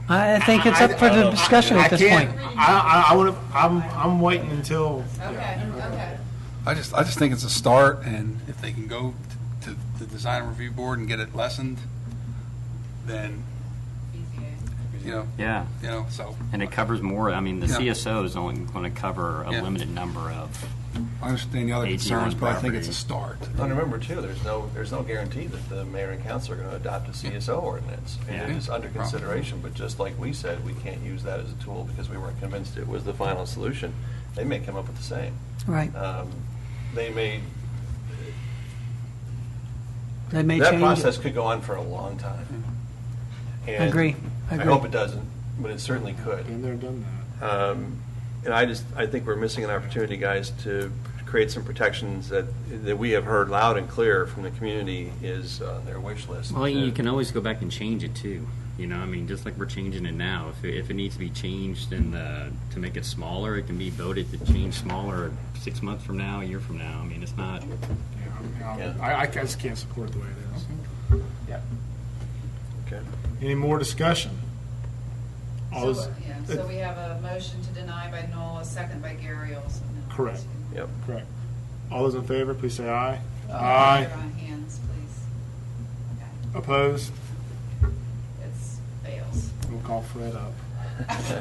I think it's up for the discussion at this point. I'm waiting until. Okay, okay. I just think it's a start, and if they can go to the design review board and get it lessened, then, BZA. Yeah. So. And it covers more. I mean, the Yeah. CSO is only going to cover a Yeah. limited number of. I understand the other AG1 concerns, but I think it's a property. start. And remember too, there's no guarantee that the mayor and council are going to adopt a CSO ordinance. And it Yeah. is under consideration, but just like we said, we can't use that as a tool because we weren't convinced it was the final solution. They may come up with the same. Right. They may, They may that change process it. could go on for a long time. I And agree. I hope it doesn't, but it certainly could. Been there, done that. And I think we're missing an opportunity, guys, to create some protections that we have heard loud and clear from the community is on their wish list. Well, you can always go back and change it too. I mean, just like we're changing it now. If it needs to be changed to make it smaller, it can be voted to change smaller 6 months from now, a year from now. I mean, it's not. Yeah. I just can't support it the way it is. Okay. Any more discussion? All those- So we have a motion to deny by Noel, a second by Gary Olson. Correct. Yep. Correct. All those in favor, please say aye. Aye. On hands, please. Okay, Opposed? it's fails. We'll call Fred up.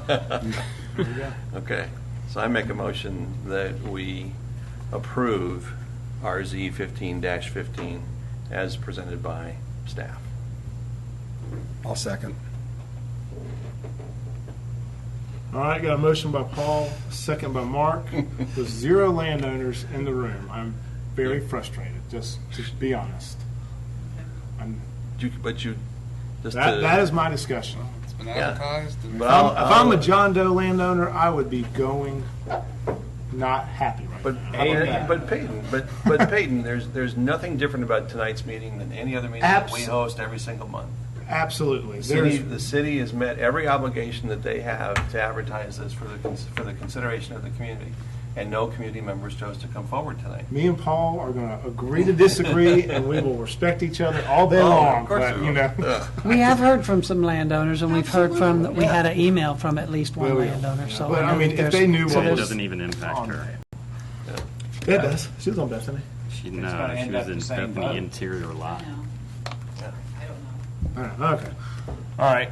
There we go. Okay, so I make a motion that we approve RZ 15-15 as presented by staff. I'll second. All right, got a motion by Paul, a second by Mark, with 0 landowners in the room. I'm very frustrated, just to be honest. That is my discussion. It's been Yeah. advertised. and- But If I'm a John Doe landowner, I would be going not happy right But now. How about that? Peyton, there's nothing different about tonight's meeting than any other meeting that we host every single month. Absolutely. The city has met every obligation that they have to advertise this for the consideration of the community, and no community members chose to come forward tonight. Me and Paul are going to agree to disagree, and we will respect each other all day Oh, long. of course But, we you will. know, We have heard from some landowners, and we've heard we had an email from at least one Well, yeah. landowner, so. But, I know mean, that if there's- they knew so what It was- doesn't even impact her. it does. She was on Bethany. She gonna she end was up in the same Bethany boat. Interior I lot. know, Yeah. I don't know. Okay. All right.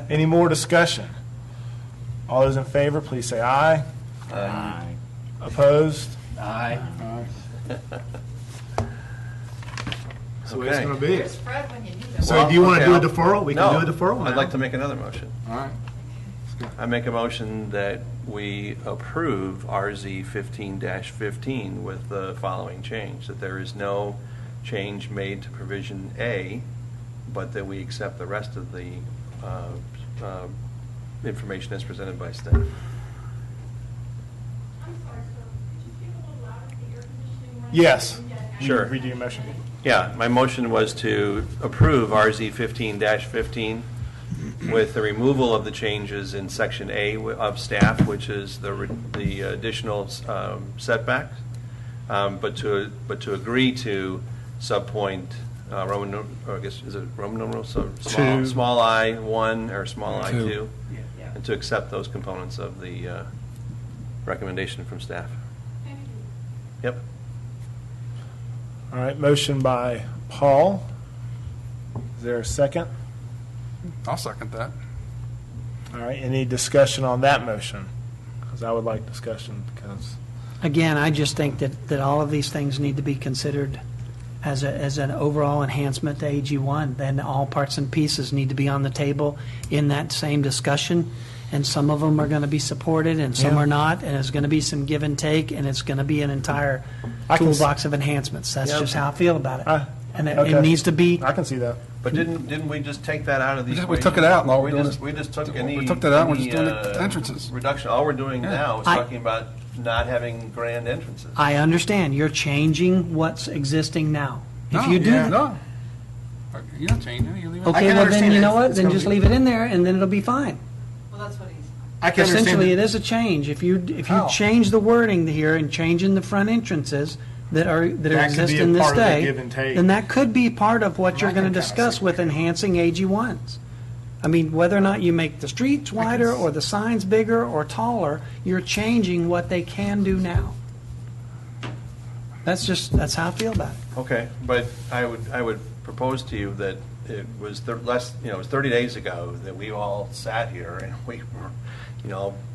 Any more discussion? All those in favor, please say aye. Aye. Opposed? Aye. That's the way it's Okay. going to be. Where's Fred when you need him? So do you want to do a Okay, deferral? We can do a deferral I'd now. like to make another motion. All right. I make a motion that we approve RZ 15-15 with the following change, that there is no change made to provision A but that we accept the rest of the information as presented by staff. Yes. Sure. Redo your motion. Yeah, my motion was to approve RZ 15-15 with the removal of the changes in Section A of staff, which is the additional setbacks, but to agree to subpoint Roman, or I guess, is it Roman numeral? So Two. small I 1 or small I Two. 2, and to accept those components of the recommendation from staff. Yep. All right, motion by Paul. Is there a second? I'll second that. All right, any discussion on that motion? Because I would like discussion, because, Again, I just think that all of these things need to be considered as an overall enhancement to AG1. Then all parts and pieces need to be on the table in that same discussion. And some of them are going to be supported and some Yeah. are not. And there's going to be some give and take, and it's going to be an entire I can toolbox of enhancements. That's Yeah. just how I feel about it. And it okay. needs to be, I can see that. But didn't we just take that out of the We equation? took it out, and all we're We doing just- is- We just took we took that out, and we're just doing the any, entrances. Reduction, all we're doing Yeah. now is I- talking about not having grand entrances. I understand, you're changing what's existing now. If No, you do, yeah, no. You're not changing it, you're leaving it. okay, well then, you know what, then just leave it in there and then it'll be fine. Well, that's what he's. I can understand. Essentially, it is a change. If you How? change the wording here and changing the front entrances that That could exist be a in this part of the day, give and take. then that could be part of what you're I going to can kinda discuss see with that. enhancing AG1s. I mean, whether or not you make the streets wider or the signs bigger or taller, you're changing what they can do now. That's how I feel about it. Okay, but I would propose to you that it was it was 30 days ago that we all sat here and we were,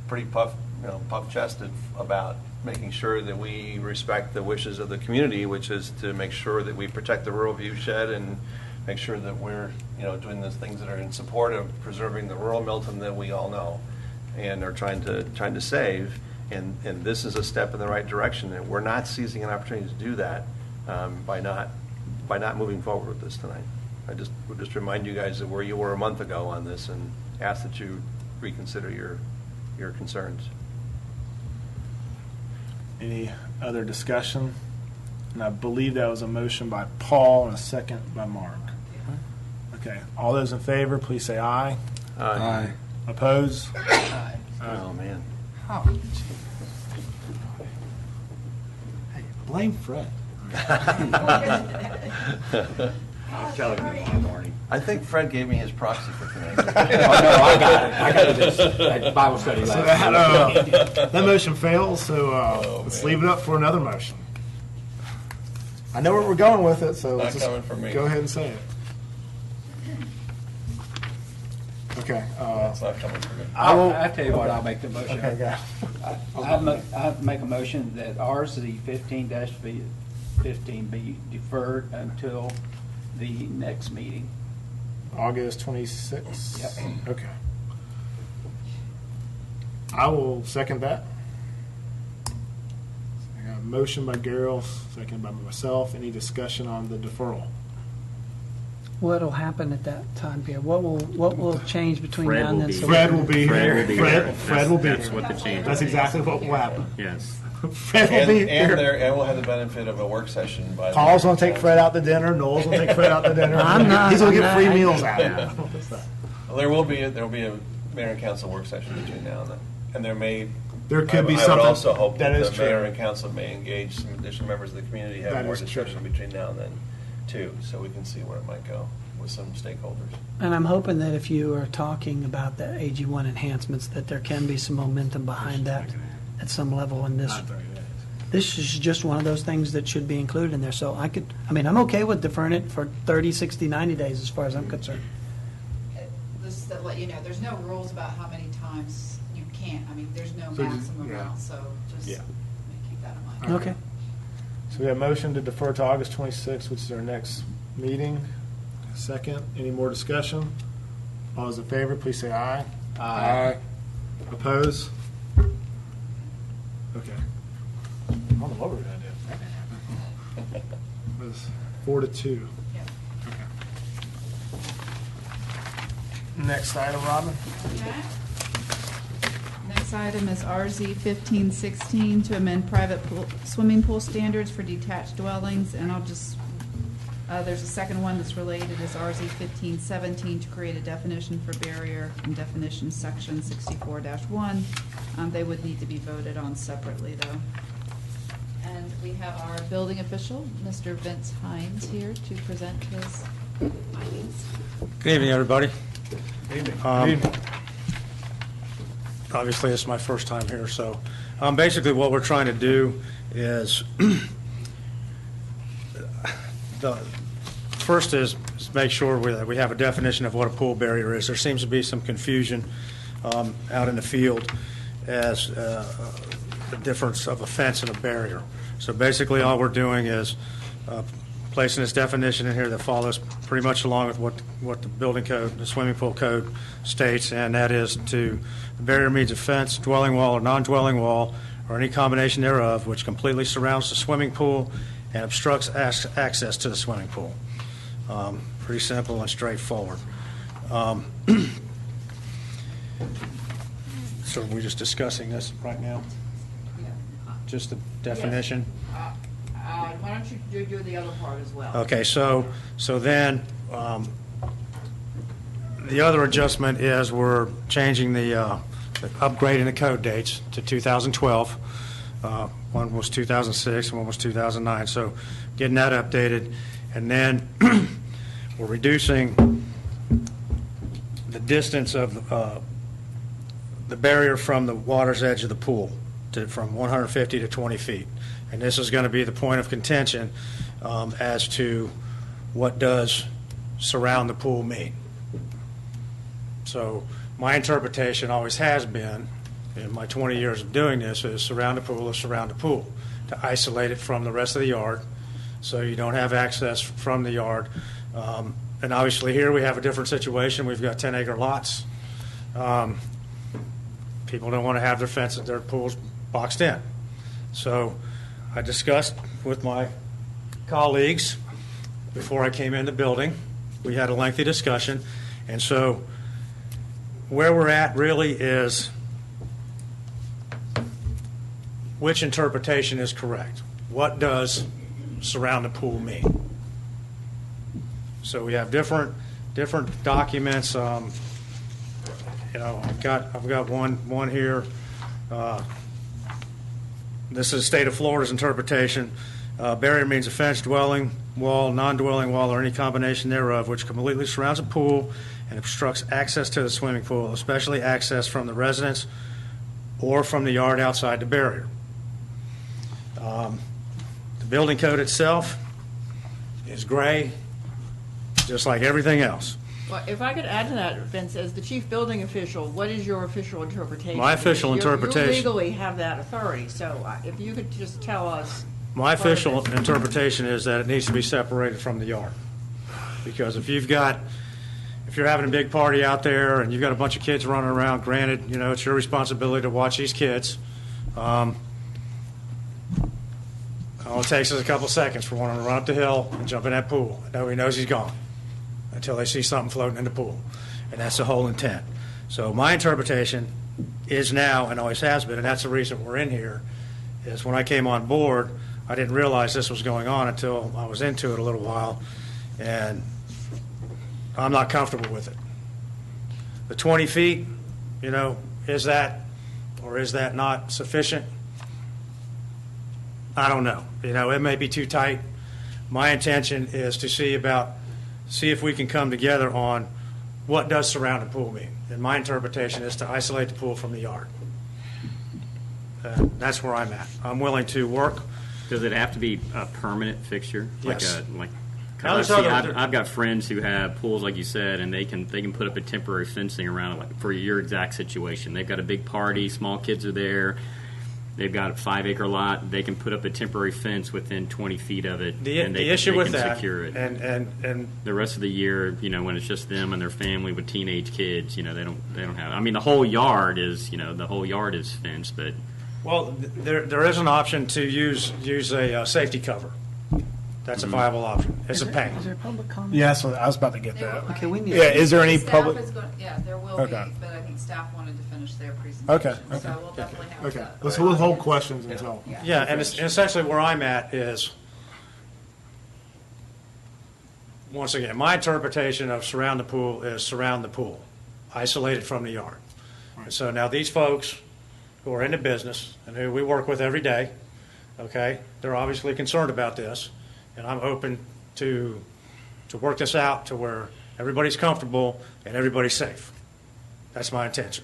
pretty puff-chested about making sure that we respect the wishes of the community, which is to make sure that we protect the rural viewshed and make sure that we're, doing those things that are in support of preserving the rural Milton that we all know and are trying to save. And this is a step in the right direction, and we're not seizing an opportunity to do that by not moving forward with this tonight. I would just remind you guys of where you were a month ago on this and ask that you reconsider your concerns. Any other discussion? And I believe that was a motion by Paul and a second by Mark. Okay, all those in favor, please say aye. Aye. Oppose? Oh, man. Blame Fred. I'm telling you, in the morning. I think Fred gave me his proxy for tonight. Oh, no, I got it. I got it at Bible study last week. That motion fails, so let's leave it up for another motion. I know where we're going with it, so let's Not coming from me. go ahead and say it. Okay. It's not coming from me. I'll tell you what, I'll make the motion. Okay, go. I'll make a motion that RZ 15-15 be deferred until the next meeting. August 26th? Yep. Okay. I will second that. I got a motion by Gerald, second by myself. Any discussion on the deferral? What'll happen at that time period? What will change between Fred now and will then? be so Fred will be Fred here. will be Fred, here. Fred will be That's here. what the change That's is. exactly what will happen. Yes. Fred will be here. And we'll have the benefit of a work session by. Paul's gonna take Fred out to dinner. Noel's gonna take Fred out to dinner. I'm not- He's gonna I'm get not- free meals out Yeah. of it. Well, there will be a mayor and council work session between now and then, and there may. There could be I something. would also hope that that is the true. mayor and council may engage some additional members of the community, have That more is true. discussion between now and then, too, so we can see where it might go with some stakeholders. And I'm hoping that if you are talking about the AG1 enhancements, that there can be some momentum behind that at some level in this. This is just one of those things that should be included in there. So I'm okay with deferring it for 30, 60, 90 days as far as I'm concerned. Just to let you know, there's no rules about how many times you can't, there's no So just- maximum yeah. amount, so just Yeah. keep that in mind. Okay. So we have a motion to defer to August 26th, which is our next meeting. Second, any more discussion? All those in favor, please say aye. Aye. Oppose? Okay. I don't know what we're gonna do. It was 4-2. Yeah. Next item, Robin. Okay. Next item is RZ 1516 to amend private swimming pool standards for detached dwellings, and I'll just, there's a second one that's related, is RZ 1517 to create a definition for barrier and definition section 64-1. They would need to be voted on separately, though. And we have our building official, Mr. Vince Hines, here to present his findings. Good evening, everybody. Good evening. Obviously, it's my first time here, so basically what we're trying to do is the first is make sure we have a definition of what a pool barrier is. There seems to be some confusion out in the field as the difference of a fence and a barrier. So basically, all we're doing is placing this definition in here that follows pretty much along with what the building code, the swimming pool code states, and that is the barrier means a fence, dwelling wall, or non-dwelling wall, or any combination thereof, which completely surrounds the swimming pool and obstructs access to the swimming pool. Pretty simple and straightforward. So we're just discussing this right now? Just the definition? Why don't you do the other part as well? Okay, so then the other adjustment is we're changing upgrading the code dates to 2012. One was 2006 and one was 2009. So getting that updated, and then we're reducing the distance of the barrier from the water's edge of the pool from 150 to 20 feet. And this is going to be the point of contention as to what does surround the pool mean. So my interpretation always has been, in my 20 years of doing this, is surround the pool is surround the pool, to isolate it from the rest of the yard so you don't have access from the yard. And obviously here we have a different situation. We've got 10-acre lots. People don't want to have their fences, their pools boxed in. So I discussed with my colleagues before I came in the building. We had a lengthy discussion. And so where we're at really is which interpretation is correct. What does surround the pool mean? So we have different documents. I've got one here. This is state of Florida's interpretation. Barrier means a fence, dwelling wall, non-dwelling wall, or any combination thereof, which completely surrounds a pool and obstructs access to the swimming pool, especially access from the residence or from the yard outside the barrier. The building code itself is gray, just like everything else. Well, if I could add to that, Vince, as the chief building official, what is your official interpretation? My official interpretation- You legally have that authority, so if you could just tell us. My official interpretation is that it needs to be separated from the yard. Because if you're having a big party out there and you've got a bunch of kids running around, granted, it's your responsibility to watch these kids. All it takes is a couple seconds for one of them to run up the hill and jump in that pool. Nobody knows he's gone until they see something floating in the pool. And that's the whole intent. So my interpretation is now, and always has been, and that's the reason we're in here, is when I came on board, I didn't realize this was going on until I was into it a little while, and I'm not comfortable with it. The 20 feet, is that or is that not sufficient? I don't know. It may be too tight. My intention is to see if we can come together on what does surround the pool mean. And my interpretation is to isolate the pool from the yard. That's where I'm at. I'm willing to work. Does it have to be a permanent fixture? Yes. I've got friends who have pools, like you said, and they can put up a temporary fencing around it for your exact situation. They've got a big party, small kids are there. They've got a 5-acre lot. They can put up a temporary fence within 20 feet of it, and they can secure it. And the rest of the year, when it's just them and their family with teenage kids, they don't have. I mean, the whole yard is fenced, but well, there is an option to use a safety cover That's a viable option. It's a pain. Is there public comment? Yeah, so I was about to get that. Okay, we need. Yeah, is there any Staff public? is going- Yeah, there will be, Okay. but I think staff wanted to finish their presentation. Okay, okay. So we'll definitely have Okay, that. we'll hold questions until. Yeah, and essentially where I'm at is, once again, my interpretation of surround the pool is surround the pool, isolated from the yard. And so now these folks who are in the business and who we work with every day, okay, they're obviously concerned about this, and I'm hoping to work this out to where everybody's comfortable and everybody's safe. That's my intention.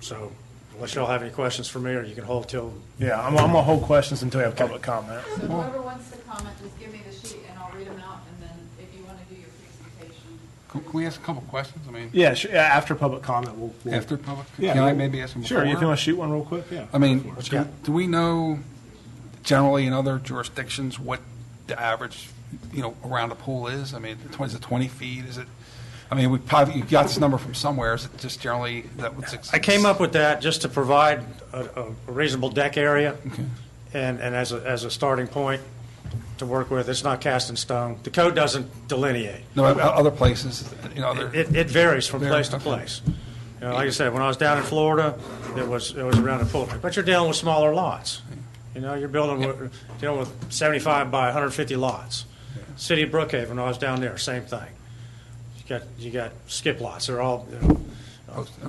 So unless y'all have any questions for me, or you can hold till. Yeah, I'm gonna hold questions until we have public comment. So whoever wants to comment, just give me the sheet and I'll read them out, and then if you want to do your presentation. Can we ask a couple questions? I mean, Yeah, sure, yeah, after public comment, we'll. after public, Yeah, can I we'll- maybe ask them Sure, before? if you want to shoot one real quick, yeah. I mean, Yeah. do we know generally in other jurisdictions what the average, around a pool is? I mean, is it 20 feet? Is it, I mean, you got this number from somewhere. Is it just generally that what's? I came up with that just to provide a reasonable deck area Okay. and as a starting point to work with. It's not cast in stone. The code doesn't delineate. No, other places, other. It varies from place Varies, to okay. place. Like I said, when I was down in Florida, it was around a pool. But you're dealing with smaller lots. You're dealing with 75 by 150 lots. City of Brookhaven, when I was down there, same thing. You got skip lots. They're all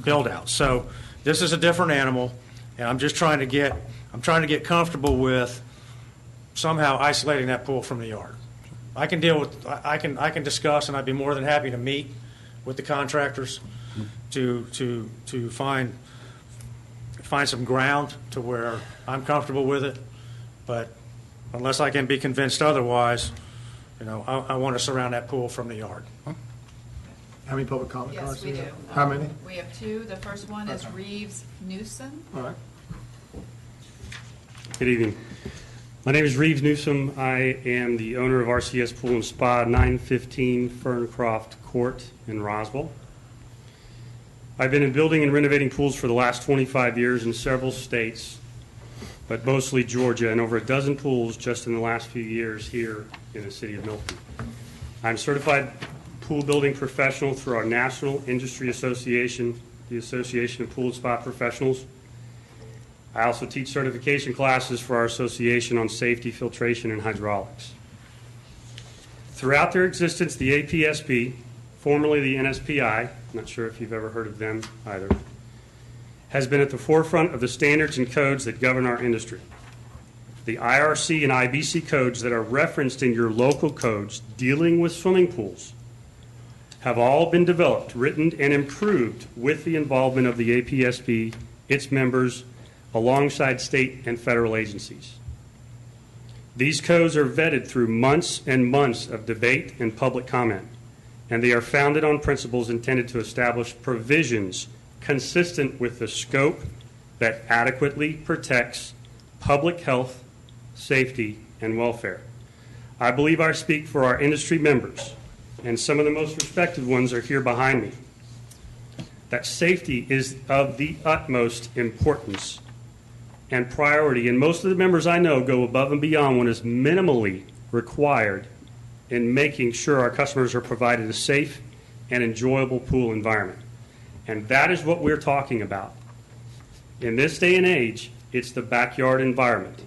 build outs. So this is a different animal, and I'm just trying to get comfortable with somehow isolating that pool from the yard. I can discuss, and I'd be more than happy to meet with the contractors to find some ground to where I'm comfortable with it. But unless I can be convinced otherwise, I want to surround that pool from the yard. How many public comment Yes, cards we do do. you have? How many? We have two. The first one is Reeves Newsom. All right. Good evening. My name is Reeves Newsom. I am the owner of RCS Pool and Spa, 915 Ferncroft Court in Roswell. I've been in building and renovating pools for the last 25 years in several states, but mostly Georgia, and over a dozen pools just in the last few years here in the city of Milton. I'm certified pool building professional through our National Industry Association, the Association of Pool and Spa Professionals. I also teach certification classes for our association on safety, filtration, and hydraulics. Throughout their existence, the APSP, formerly the NSPI, I'm not sure if you've ever heard of them either, has been at the forefront of the standards and codes that govern our industry. The IRC and IBC codes that are referenced in your local codes dealing with swimming pools have all been developed, written, and improved with the involvement of the APSP, its members, alongside state and federal agencies. These codes are vetted through months and months of debate and public comment, and they are founded on principles intended to establish provisions consistent with the scope that adequately protects public health, safety, and welfare. I believe I speak for our industry members, and some of the most respected ones are here behind me, that safety is of the utmost importance and priority, and most of the members I know go above and beyond what is minimally required in making sure our customers are provided a safe and enjoyable pool environment. And that is what we're talking about. In this day and age, it's the backyard environment.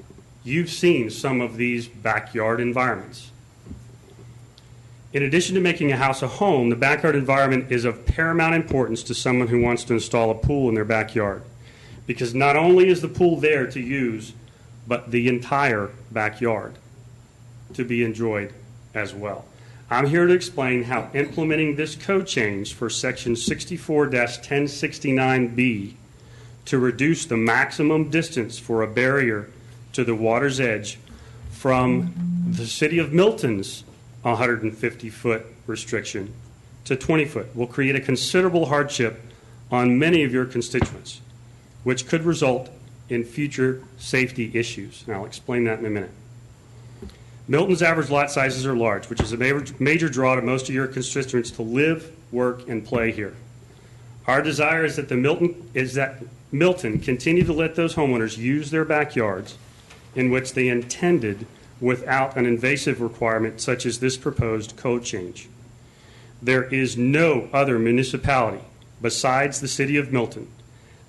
You've seen some of these backyard environments. In addition to making a house a home, the backyard environment is of paramount importance to someone who wants to install a pool in their backyard. Because not only is the pool there to use, but the entire backyard to be enjoyed as well. I'm here to explain how implementing this code change for Section 64-1069B to reduce the maximum distance for a barrier to the water's edge from the City of Milton's 150-foot restriction to 20-foot will create a considerable hardship on many of your constituents, which could result in future safety issues. And I'll explain that in a minute. Milton's average lot sizes are large, which is a major draw to most of your constituents to live, work, and play here. Our desire is that Milton continue to let those homeowners use their backyards in which they intended without an invasive requirement such as this proposed code change. There is no other municipality besides the city of Milton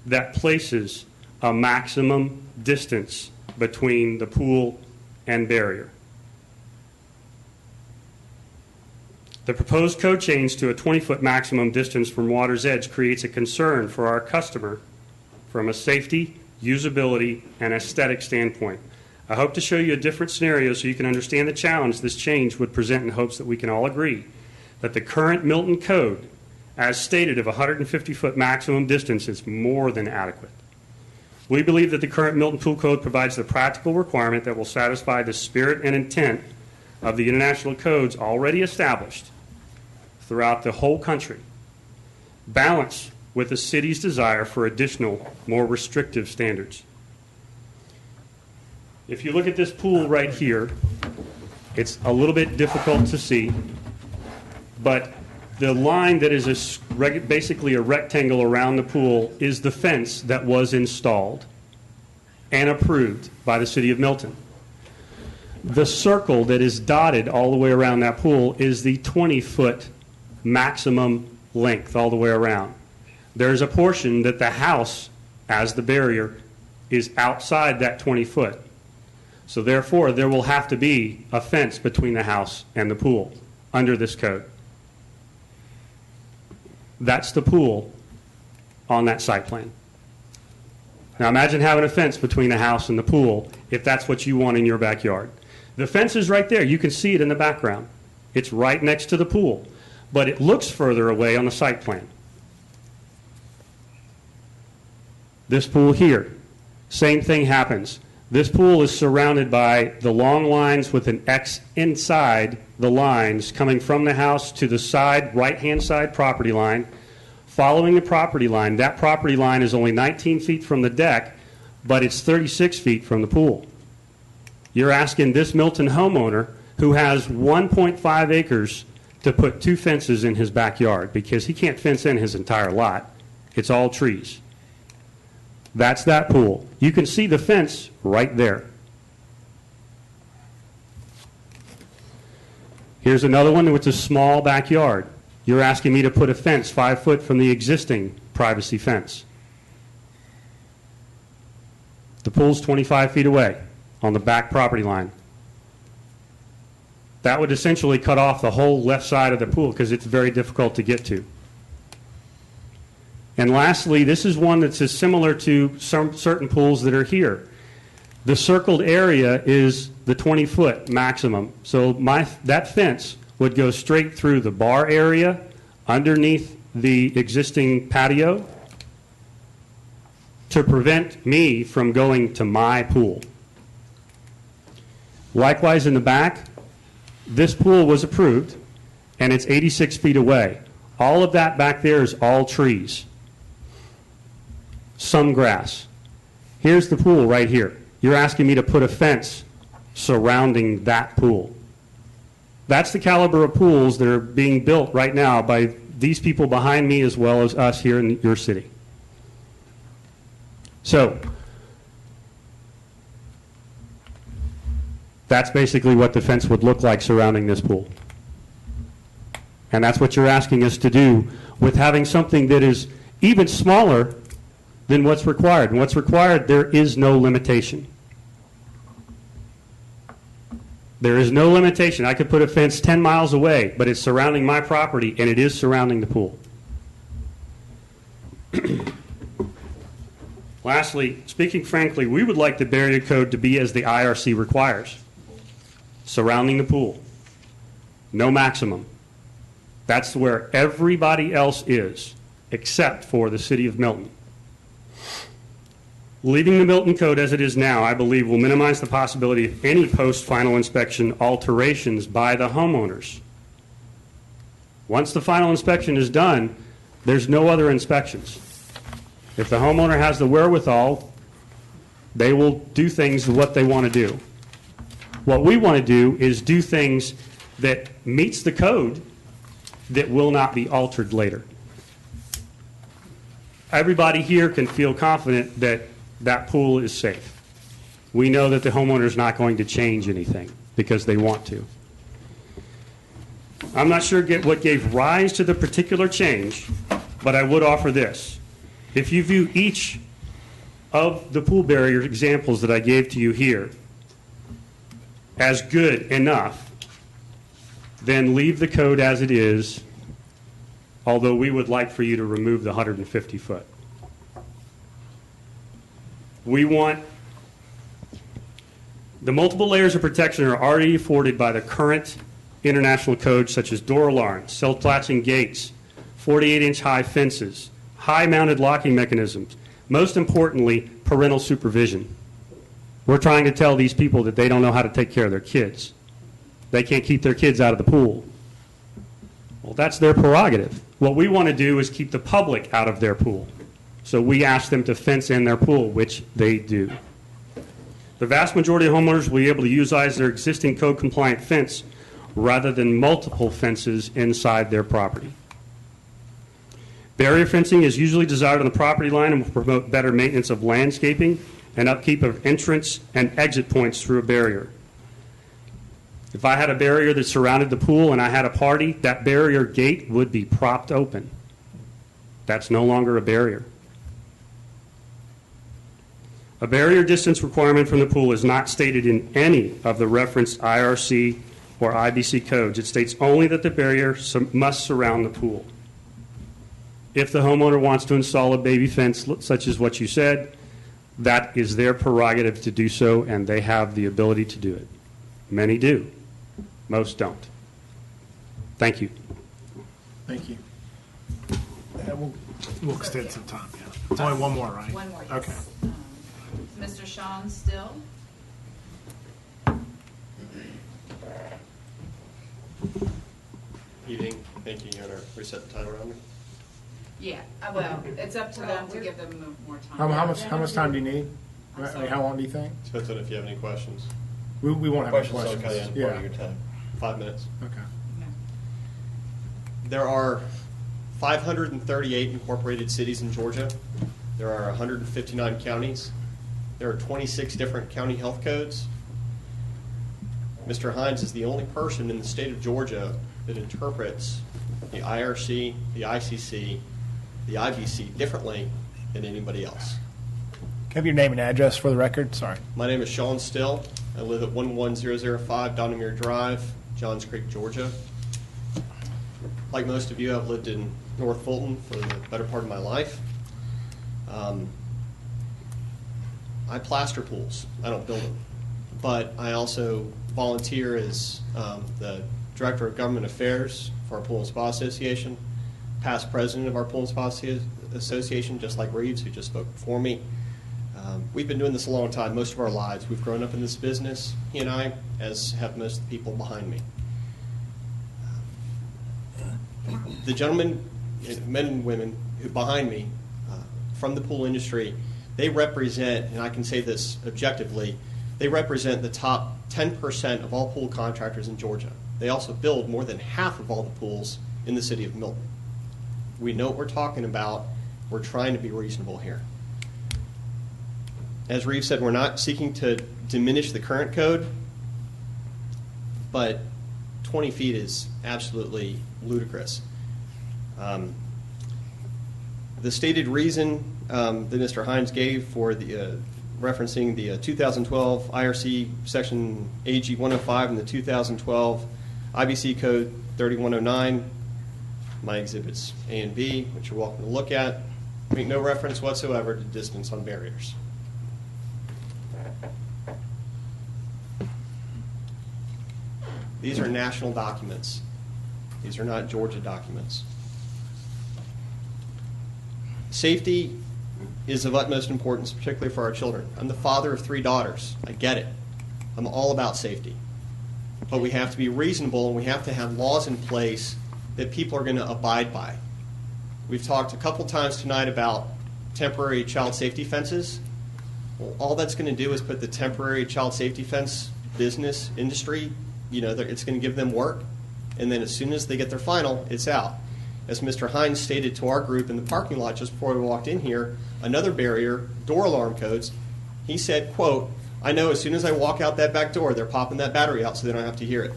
that places a maximum distance between the pool and barrier. The proposed code change to a 20-foot maximum distance from water's edge creates a concern for our customer from a safety, usability, and aesthetic standpoint. I hope to show you a different scenario so you can understand the challenge this change would present in hopes that we can all agree that the current Milton Code, as stated of 150-foot maximum distance, is more than adequate. We believe that the current Milton Pool Code provides the practical requirement that will satisfy the spirit and intent of the international codes already established throughout the whole country, balanced with the city's desire for additional, more restrictive standards. If you look at this pool right here, it's a little bit difficult to see, but the line that is basically a rectangle around the pool is the fence that was installed and approved by the city of Milton. The circle that is dotted all the way around that pool is the 20-foot maximum length all the way around. There's a portion that the house, as the barrier, is outside that 20 foot. So therefore, there will have to be a fence between the house and the pool under this code. That's the pool on that site plan. Now imagine having a fence between the house and the pool if that's what you want in your backyard. The fence is right there. You can see it in the background. It's right next to the pool, but it looks further away on the site plan. This pool here, same thing happens. This pool is surrounded by the long lines with an X inside the lines coming from the house to the side, right-hand side property line. Following the property line, that property line is only 19 feet from the deck, but it's 36 feet from the pool. You're asking this Milton homeowner who has 1.5 acres to put 2 fences in his backyard because he can't fence in his entire lot. It's all trees. That's that pool. You can see the fence right there. Here's another one with a small backyard. You're asking me to put a fence 5 foot from the existing privacy fence. The pool's 25 feet away on the back property line. That would essentially cut off the whole left side of the pool because it's very difficult to get to. And lastly, this is one that's as similar to some certain pools that are here. The circled area is the 20-foot maximum. So that fence would go straight through the bar area, underneath the existing patio, to prevent me from going to my pool. Likewise, in the back, this pool was approved, and it's 86 feet away. All of that back there is all trees. Some grass. Here's the pool right here. You're asking me to put a fence surrounding that pool. That's the caliber of pools that are being built right now by these people behind me as well as us here in your city. So, that's basically what the fence would look like surrounding this pool. And that's what you're asking us to do with having something that is even smaller than what's required. And what's required, there is no limitation. There is no limitation. I could put a fence 10 miles away, but it's surrounding my property, and it is surrounding the pool. Lastly, speaking frankly, we would like the barrier code to be as the IRC requires. Surrounding the pool. No maximum. That's where everybody else is, except for the city of Milton. Leaving the Milton Code as it is now, I believe, will minimize the possibility of any post-final inspection alterations by the homeowners. Once the final inspection is done, there's no other inspections. If the homeowner has the wherewithal, they will do things what they want to do. What we want to do is do things that meets the code that will not be altered later. Everybody here can feel confident that that pool is safe. We know that the homeowner is not going to change anything. because they want to. I'm not sure what gave rise to the particular change, but I would offer this. If you view each of the pool barrier examples that I gave to you here as good enough, then leave the code as it is, although we would like for you to remove the 150 foot. We want the multiple layers of protection are already afforded by the current international codes such as door alarms, self-latching gates, 48-inch high fences, high-mounted locking mechanisms, most importantly, parental supervision. We're trying to tell these people that they don't know how to take care of their kids. They can't keep their kids out of the pool. Well, that's their prerogative. What we want to do is keep the public out of their pool. So we ask them to fence in their pool, which they do. The vast majority of homeowners will be able to utilize their existing code-compliant fence rather than multiple fences inside their property. Barrier fencing is usually desired on the property line and will promote better maintenance of landscaping and upkeep of entrance and exit points through a barrier. If I had a barrier that surrounded the pool and I had a party, that barrier gate would be propped open. That's no longer a barrier. A barrier distance requirement from the pool is not stated in any of the referenced IRC or IBC codes. It states only that the barrier must surround the pool. If the homeowner wants to install a baby fence, such as what you said, that is their prerogative to do so, and they have the ability to do it. Many do. Most don't. Thank you. Thank you. We'll extend some time, yeah. It's only one more, right? One more, yes. Okay. Mr. Sean Still? Evening. Thank you, Your Honor. Reset the timer on me. Yeah, well, it's up to them to give them more time. How much time do you need? I mean, how long do you think? Depends on if you have any questions. We won't have any Questions, questions. okay, part of your time. 5 minutes. Okay. There are 538 incorporated cities in Georgia. There are 159 counties. There are 26 different county health codes. Mr. Hines is the only person in the state of Georgia that interprets the IRC, the ICC, the IBC differently than anybody else. Can I have your name and address for the record? Sorry. My name is Sean Still. I live at 11005 Donnermere Drive, Johns Creek, Georgia. Like most of you, I've lived in North Fulton for the better part of my life. I plaster pools. I don't build them. But I also volunteer as the Director of Government Affairs for our Pool and Spa Association, past president of our Pool and Spa Association, just like Reeves, who just spoke before me. We've been doing this a long time, most of our lives. We've grown up in this business, he and I, as have most of the people behind me. The gentlemen, men and women who behind me from the pool industry, they represent, and I can say this objectively, they represent the top 10% of all pool contractors in Georgia. They also build more than half of all the pools in the city of Milton. We know what we're talking about. We're trying to be reasonable here. As Reeves said, we're not seeking to diminish the current code, but 20 feet is absolutely ludicrous. The stated reason that Mr. Hines gave for the referencing the 2012 IRC section AG 105 and the 2012 IBC code 3109, my exhibits A and B, which you're welcome to look at, make no reference whatsoever to distance on barriers. These are national documents. These are not Georgia documents. Safety is of utmost importance, particularly for our children. I'm the father of 3 daughters. I get it. I'm all about safety. But we have to be reasonable, and we have to have laws in place that people are going to abide by. We've talked a couple times tonight about temporary child safety fences. Well, all that's going to do is put the temporary child safety fence business industry, it's going to give them work, and then as soon as they get their final, it's out. As Mr. Hines stated to our group in the parking lot just before we walked in here, another barrier, door alarm codes, he said, quote, I know as soon as I walk out that back door, they're popping that battery out so they don't have to hear it.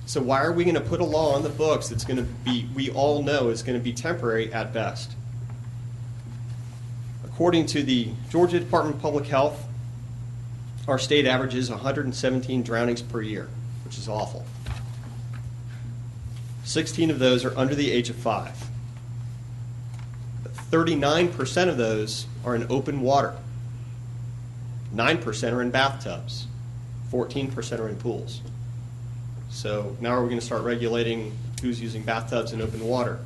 So why are we going to put a law on the books that's going to be, we all know is going to be temporary at best? According to the Georgia Department of Public Health, our state averages 117 drownings per year, which is awful. 16 of those are under the age of 5. 39% of those are in open water. 9% are in bathtubs. 14% are in pools. So now are we going to start regulating who's using bathtubs and open water?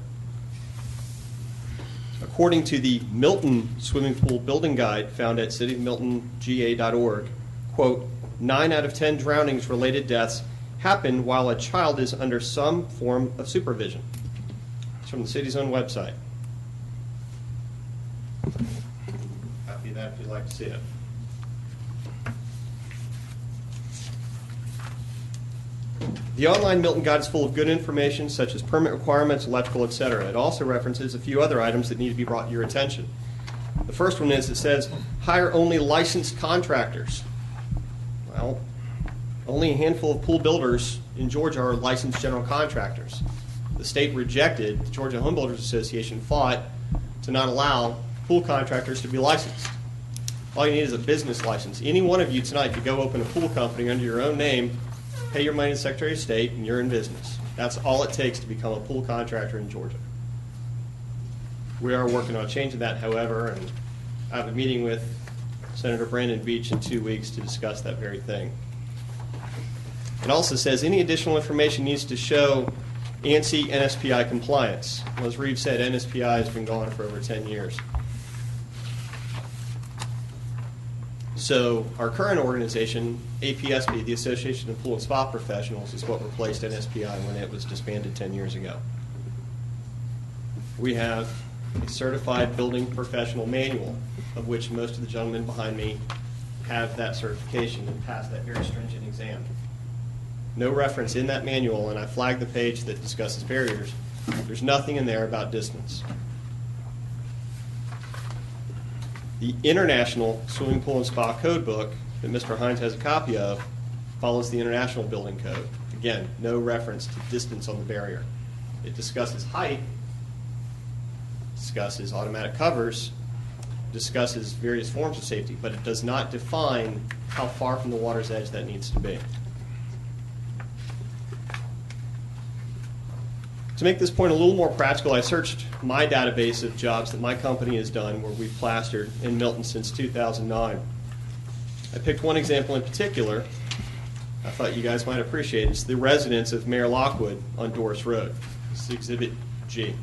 According to the Milton Swimming Pool Building Guide found at cityofmiltonga.org, quote, 9 out of 10 drownings-related deaths happen while a child is under some form of supervision. It's from the city's own website. Copy that if you'd like to see it. The online Milton Guide is full of good information such as permit requirements, electrical, etc. It also references a few other items that need to be brought to your attention. The first one is it says hire only licensed contractors. Well, only a handful of pool builders in Georgia are licensed general contractors. The state rejected, the Georgia Home Builders Association fought to not allow pool contractors to be licensed. All you need is a business license. Any one of you tonight could go open a pool company under your own name, pay your money to the Secretary of State, and you're in business. That's all it takes to become a pool contractor in Georgia. We are working on changing that, however, and I have a meeting with Senator Brandon Beach in 2 weeks to discuss that very thing. It also says any additional information needs to show ANSI NSPI compliance. Well, as Reeves said, NSPI has been gone for over 10 years. So our current organization, APSP, the Association of Pool and Spa Professionals, is what replaced NSPI when it was disbanded 10 years ago. We have a certified building professional manual, of which most of the gentlemen behind me have that certification and passed that very stringent exam. No reference in that manual, and I flagged the page that discusses barriers. There's nothing in there about distance. The International Swimming Pool and Spa Code Book that Mr. Hines has a copy of follows the International Building Code. Again, no reference to distance on the barrier. It discusses height, discusses automatic covers, discusses various forms of safety, but it does not define how far from the water's edge that needs to be. To make this point a little more practical, I searched my database of jobs that my company has done where we've plastered in Milton since 2009. I picked one example in particular I thought you guys might appreciate. It's the residence of Mayor Lockwood on Doris Road. This is Exhibit G.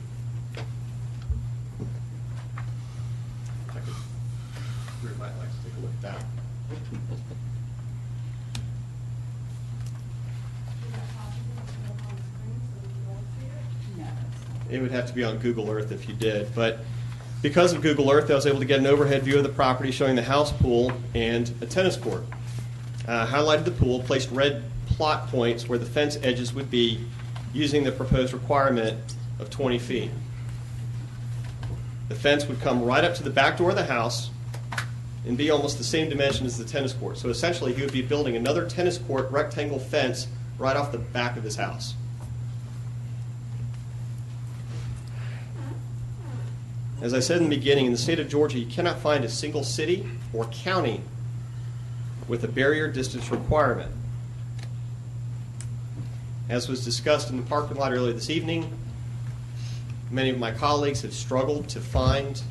Rick might like to take a look at that. It would have to be on Google Earth if you did, but because of Google Earth, I was able to get an overhead view of the property showing the house pool and a tennis court. Highlighted the pool, placed red plot points where the fence edges would be using the proposed requirement of 20 feet. The fence would come right up to the back door of the house and be almost the same dimension as the tennis court. So essentially, he would be building another tennis court rectangle fence right off the back of his house. As I said in the beginning, in the state of Georgia, you cannot find a single city or county with a barrier distance requirement. As was discussed in the parking lot earlier this evening, many of my colleagues have struggled to find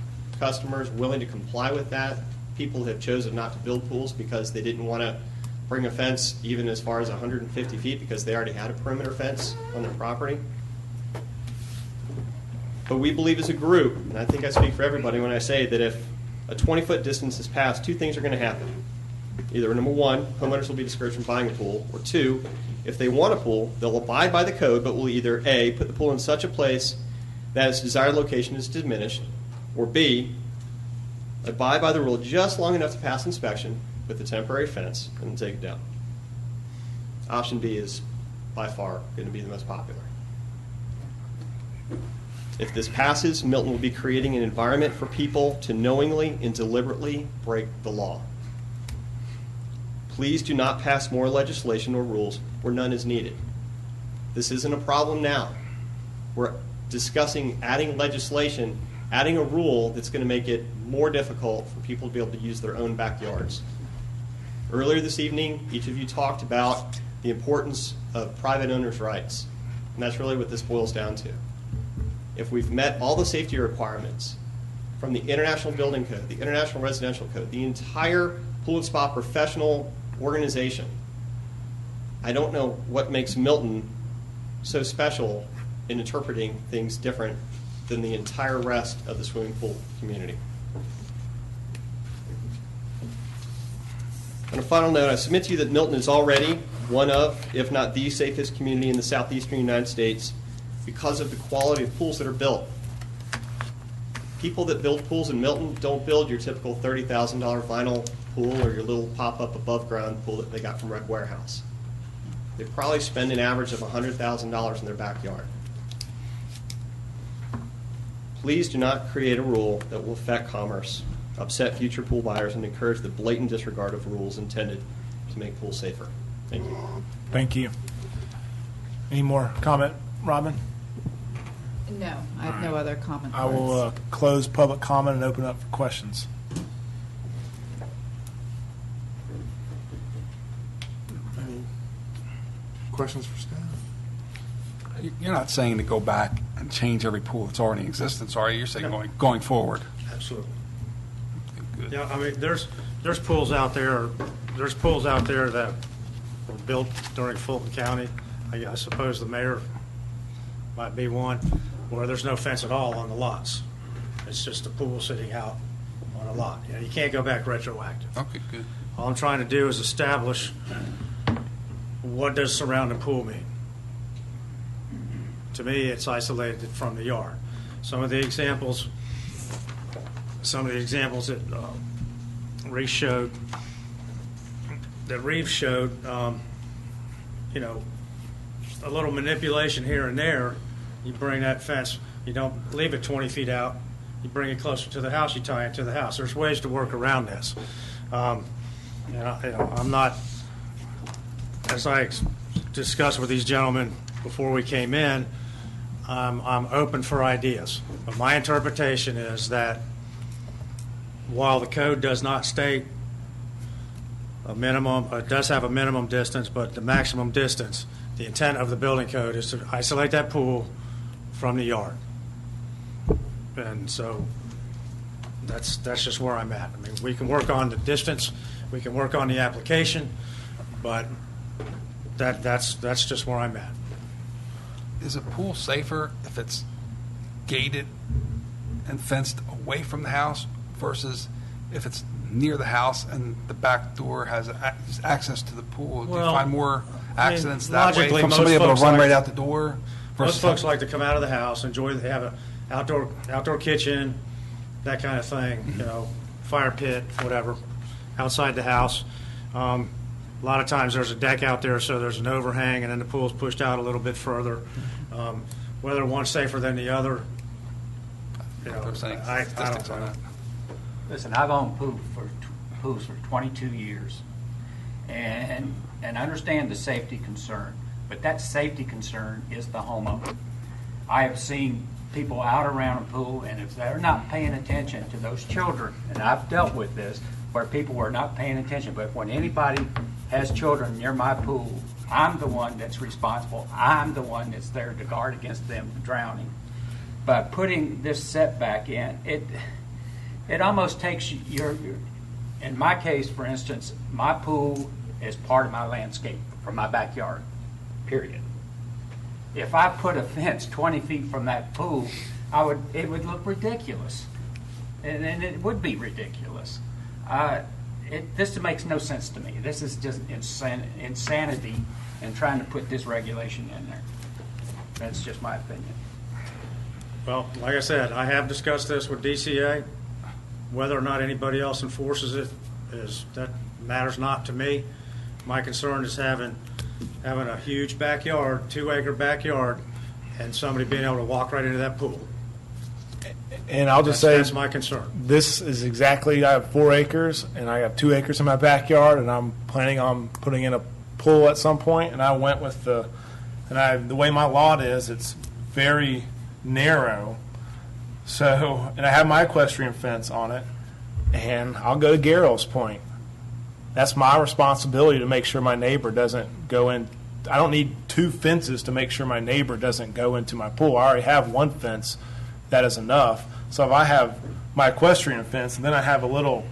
customers willing to comply with that. People have chosen not to build pools because they didn't want to bring a fence even as far as 150 feet because they already had a perimeter fence on their property. But we believe as a group, and I think I speak for everybody when I say that if a 20-foot distance is passed, two things are going to happen. Either, number one, homeowners will be discouraged from buying a pool, or two, if they want a pool, they'll abide by the code, but will either A, put the pool in such a place that its desired location is diminished, or B, abide by the rule just long enough to pass inspection with the temporary fence and then take it down. Option B is by far going to be the most popular. If this passes, Milton will be creating an environment for people to knowingly and deliberately break the law. Please do not pass more legislation or rules where none is needed. This isn't a problem now. We're discussing adding legislation, adding a rule that's going to make it more difficult for people to be able to use their own backyards. Earlier this evening, each of you talked about the importance of private owners' rights, and that's really what this boils down to. If we've met all the safety requirements from the International Building Code, the International Residential Code, the entire pool and spa professional organization, I don't know what makes Milton so special in interpreting things different than the entire rest of the swimming pool community. On a final note, I submit to you that Milton is already one of, if not the safest community in the southeastern United States because of the quality of pools that are built. People that build pools in Milton don't build your typical $30,000 vinyl pool or your little pop-up above-ground pool that they got from Rec Warehouse. They probably spend an average of $100,000 in their backyard. Please do not create a rule that will affect commerce, upset future pool buyers, and encourage the blatant disregard of rules intended to make pools safer. Thank you. Thank you. Any more comment, Robin? No, I have no other comment. I will close public comment and open up for questions. Any questions for staff? You're not saying to go back and change every pool that's already in existence, are you? You're saying going forward. Absolutely. Good. Yeah, I mean, there's pools out there, that were built during Fulton County. I suppose the mayor might be one, where there's no fence at all on the lots. It's just a pool sitting out on a lot. You know, you can't go back retroactive. Okay, good. All I'm trying to do is establish what does surrounding pool mean. To me, it's isolated from the yard. Some of the examples that Reeves showed, you know, a little manipulation here and there. You bring that fence, you don't leave it 20 feet out. You bring it closer to the house, you tie it to the house. There's ways to work around this. I'm not, as I discussed with these gentlemen before we came in, I'm open for ideas. But my interpretation is that while the code does not state a minimum, it does have a minimum distance, but the maximum distance, the intent of the building code is to isolate that pool from the yard. And so that's just where I'm at. I mean, we can work on the distance, we can work on the application, but that's just where I'm at. Is a pool safer if it's gated and fenced away from the house versus if it's near the house and the back door has access to the pool? Do you Well, find more I mean, accidents that way logically, from most somebody able folks to run like- right out the door? Most versus folks like to come out of the house, they have an outdoor kitchen, that kind of thing, you know, fire pit, whatever, outside the house. A lot of times there's a deck out there, so there's an overhang, and then the pool's pushed out a little bit further. Whether one's safer than the other, you know, They're saying I statistics don't on know. that. Listen, I've owned pools for 22 years, and understand the safety concern, but that safety concern is the homeowner. I have seen people out around a pool, and if they're not paying attention to those children, and I've dealt with this, where people were not paying attention, but when anybody has children near my pool, I'm the one that's responsible. I'm the one that's there to guard against them drowning. By putting this setback in, it almost takes your, in my case, for instance, my pool is part of my landscape from my backyard, period. If I put a fence 20 feet from that pool, it would look ridiculous. And it would be ridiculous. This makes no sense to me. This is just insanity in trying to put this regulation in there. That's just my opinion. Well, like I said, I have discussed this with DCA. Whether or not anybody else enforces it that matters not to me. My concern is having a huge backyard, 2-acre backyard, and somebody being able to walk right into that pool. And I'll just say, That's my concern. this is exactly, I have 4 acres, and I have 2 acres in my backyard, and I'm planning on putting in a pool at some point, and I went with the way my lot is, it's very narrow. So, and I have my equestrian fence on it, and I'll go to Garrell's point. That's my responsibility to make sure my neighbor doesn't go in. I don't need 2 fences to make sure my neighbor doesn't go into my pool. I already have 1 fence. That is enough. So if I have my equestrian fence and then I have a little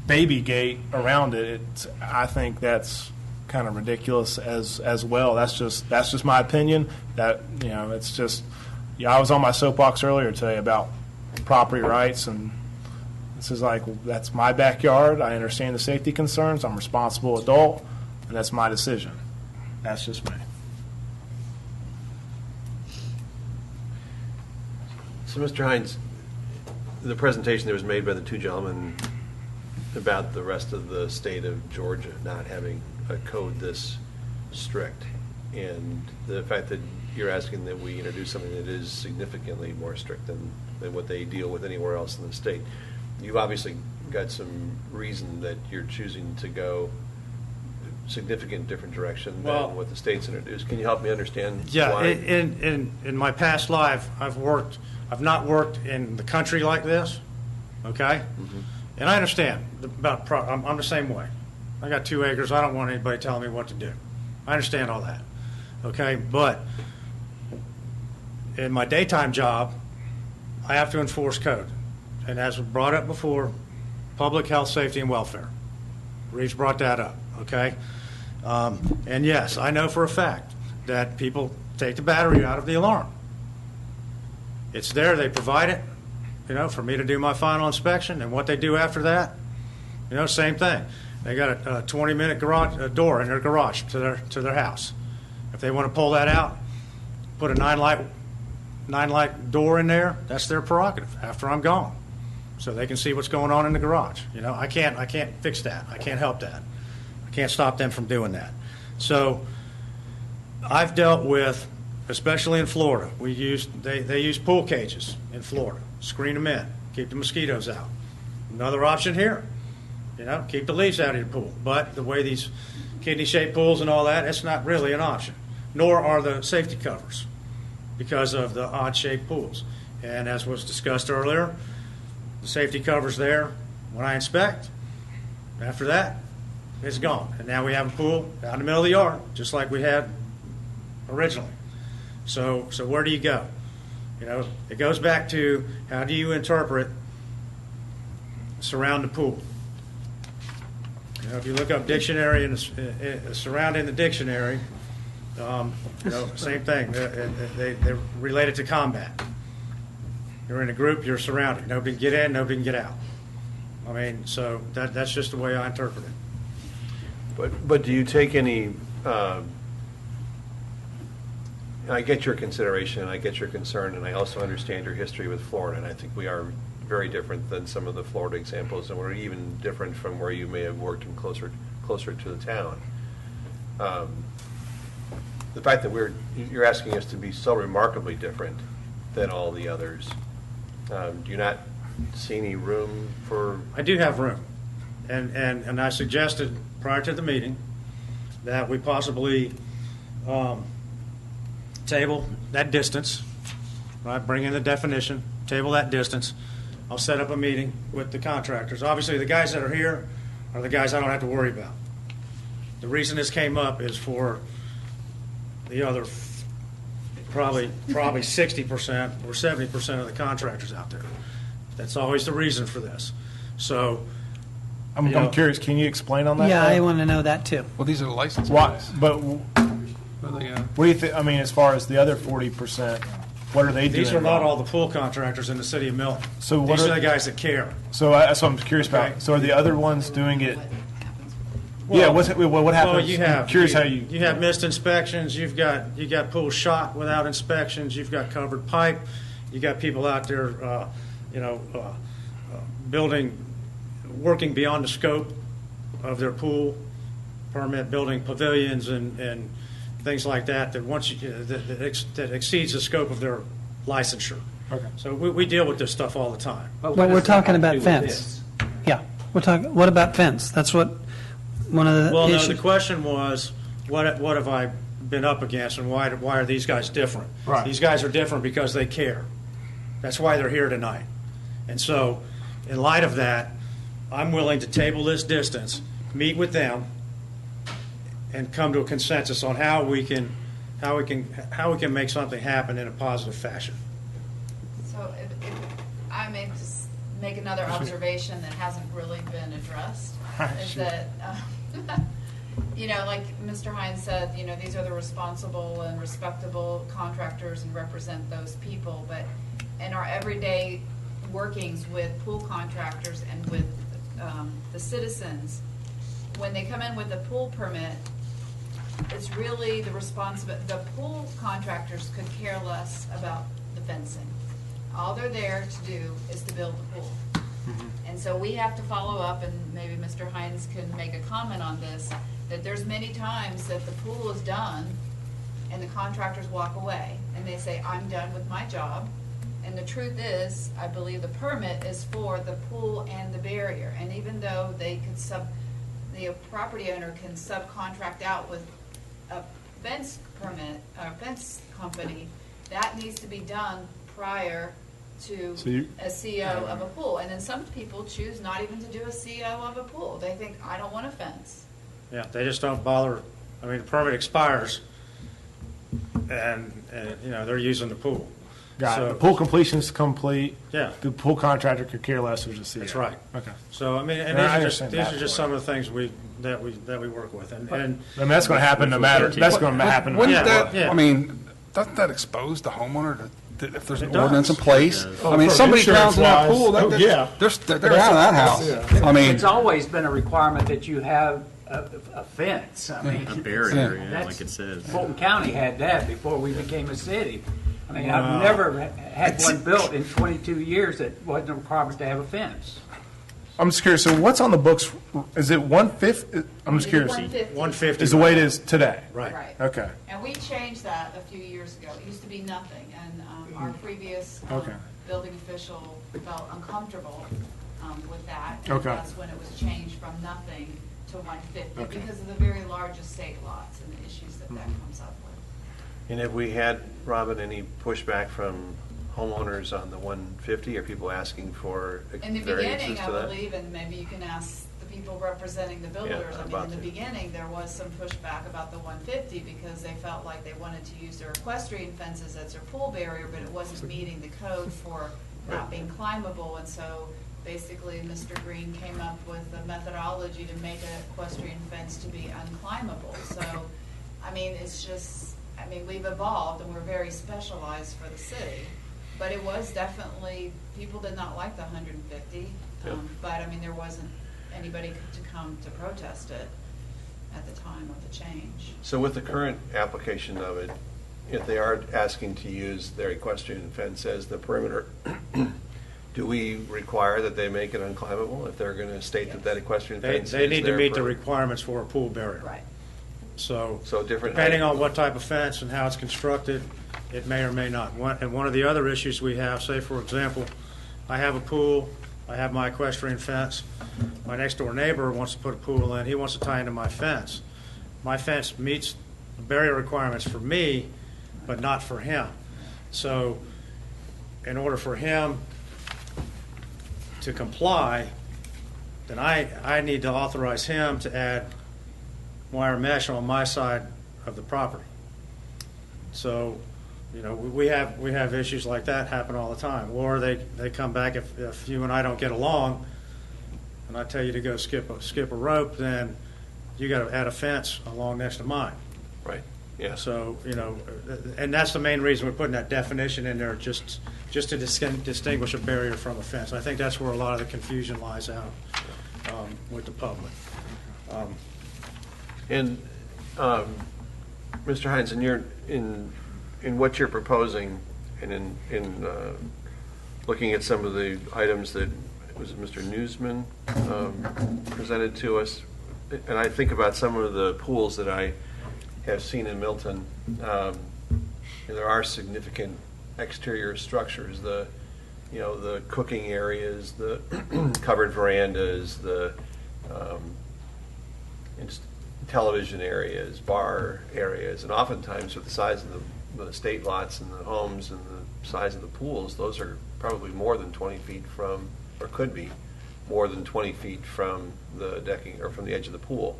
baby gate around it, I think that's kind of ridiculous as well. That's just my opinion. That, it's just, I was on my soapbox earlier today about property rights, and this is like, that's my backyard. I understand the safety concerns. I'm a responsible adult, and that's my decision. That's just me. So, Mr. Hines, the presentation that was made by the 2 gentlemen about the rest of the state of Georgia not having a code this strict, and the fact that you're asking that we introduce something that is significantly more strict than what they deal with anywhere else in the state, you've obviously got some reason that you're choosing to go significant different direction than what the state's introduced. Can you help me understand Yeah, why? in my past life, I've not worked in the country like this, okay? And I understand I'm the same way. I got 2 acres. I don't want anybody telling me what to do. I understand all that, okay? But in my daytime job, I have to enforce code. And as was brought up before, public health, safety, and welfare. Reeves brought that up, okay? And yes, I know for a fact that people take the battery out of the alarm. It's there, they provide it, for me to do my final inspection, and what they do after that, same thing. They got a 20-minute garage door in their garage to their house. If they want to pull that out, put a 9-light door in there, that's their prerogative after I'm gone, so they can see what's going on in the garage. I can't fix that. I can't help that. I can't stop them from doing that. So I've dealt with, especially in Florida, they use pool cages in Florida, screen them in, keep the mosquitoes out. Another option here, keep the leaves out of your pool. But the way these kidney-shaped pools and all that, it's not really an option. Nor are the safety covers, because of the odd-shaped pools. And as was discussed earlier, the safety cover's there when I inspect. After that, it's gone. And now we have a pool out in the middle of the yard, just like we had originally. So where do you go? It goes back to, how do you interpret surround the pool? If you look up dictionary and surrounding the dictionary, same thing. They're related to combat. You're in a group, you're surrounded. Nobody can get in, nobody can get out. So that's just the way I interpret it. But do you take any? I get your consideration, and I get your concern, and I also understand your history with Florida, and I think we are very different than some of the Florida examples, and we're even different from where you may have worked and closer to the town. The fact that you're asking us to be so remarkably different than all the others, do you not see any room for? I do have room, and I suggested prior to the meeting that we possibly table that distance, right? Bring in the definition, table that distance. I'll set up a meeting with the contractors. Obviously, the guys that are here are the guys I don't have to worry about. The reason this came up is for the other probably 60% or 70% of the contractors out there. That's always the reason for this. So I'm curious, can you explain on that? Yeah, Paul? I want to know that too. Well, these are the license Why? plates. But what do you think? As far as the other 40%, what are they doing? these are not wrong? all the pool contractors in the city of Milton. So what These are are- the guys that care. So that's what I'm curious Okay. about. So are the other ones doing it? Well, What happens? Well, you have I'm curious how you. have missed inspections. You got pools shot without inspections. You've got covered pipe. You got people out there, working beyond the scope of their pool permit, building pavilions and things like that. That once that exceeds the scope of their licensure. Okay. So we deal with this stuff all the time. But we're talking about fence. Yeah, we're talking, what about fence? That's what, one of the Well, no, issues. the question was, what have I been up against, and why are these guys different? Right. These guys are different because they care. That's why they're here tonight. And so, in light of that, I'm willing to table this distance, meet with them, and come to a consensus on how we can make something happen in a positive fashion. So if I may just make another observation that hasn't really been addressed, is that, you know, like Mr. Hines said, you know, these are the responsible and respectable contractors and represent those people, but in our everyday workings with pool contractors and with the citizens, when they come in with a pool permit, it's really the pool contractors could care less about the fencing. All they're there to do is to build the pool. And so we have to follow up, and maybe Mr. Hines can make a comment on this, that there's many times that the pool is done and the contractors walk away and they say, I'm done with my job. And the truth is, I believe the permit is for the pool and the barrier. And even though they could the property owner can subcontract out with a fence permit, or fence company, that needs to be done prior to a CO of a pool. And then some people choose not even to do a CO of a pool. They think, I don't want a fence. Yeah, they just don't bother. I mean, the permit expires, and you know, they're using the pool. Got it. So- The pool completion's complete. Yeah. The pool contractor could care less or just see. That's right. Okay. So, I mean, and Yeah, I these are understand just that. some of the things that we work with. And I mean, that's going to happen no matter. That's going to happen. No Wouldn't matter that, what. Yeah. I mean, doesn't that expose the homeowner to, if there's an It does. ordinance in place? Oh, I mean, for somebody drowns in that insurance-wise. pool, Oh, yeah. they're out of that house. Yeah. I mean, It's always been a requirement that you have a fence. I mean, A barrier, yeah, that's- like it says. Fulton County had that before we became a city. I mean, I've never had one built in 22 years that wasn't a requirement to have a fence. I'm just curious. So what's on the books? Is it 1/5? I'm just curious. 150. Is the way it is today? Right. Right. Okay. And we changed that a few years ago. It used to be nothing, and our previous Okay. building official felt uncomfortable with that. And Okay. that's when it was changed from nothing to 150, Okay. because of the very large estate lots and the issues that comes up with. And have we had, Robin, any pushback from homeowners on the 150? Are people asking for In the variances beginning, to I that? believe, and maybe you can ask the people representing the builders, I mean, about in the to. beginning, there was some pushback about the 150 because they felt like they wanted to use their equestrian fences as their pool barrier, but it wasn't meeting the code for not being climbable, and so basically, Mr. Green came up with a methodology to make an equestrian fence to be unclimbable. So, I mean, it's just, I mean, we've evolved and we're very specialized for the city. But it was definitely, people did not like the 150. Yep. But, I mean, there wasn't anybody to come to protest it at the time of the change. So with the current application of it, if they are asking to use their equestrian fence as the perimeter, do we require that they make it unclimbable if they're going to state that equestrian They fence is need to their meet the perimeter? requirements for a pool barrier. Right. So different depending height. on what type of fence and how it's constructed, it may or may not. And one of the other issues we have, say for example, I have a pool, I have my equestrian fence, my next door neighbor wants to put a pool in, he wants to tie into my fence. My fence meets the barrier requirements for me, but not for him. So in order for him to comply, then I need to authorize him to add wire mesh on my side of the property. So, you know, we have issues like that happen all the time. Or they come back if you and I don't get along, and I tell you to go skip a rope, then you got to add a fence along next to mine. Right, yeah. So, you know, and that's the main reason we're putting that definition in there, just to distinguish a barrier from a fence. I think that's where a lot of the confusion lies out with the public. And Mr. Hines, in what you're proposing, and in looking at some of the items that was it Mr. Newsman presented to us, and I think about some of the pools that I have seen in Milton, there are significant exterior structures, the cooking areas, the covered verandas, the television areas, bar areas, and oftentimes with the size of the estate lots and the homes and the size of the pools, those are probably more than 20 feet from, or could be more than 20 feet from the decking or from the edge of the pool.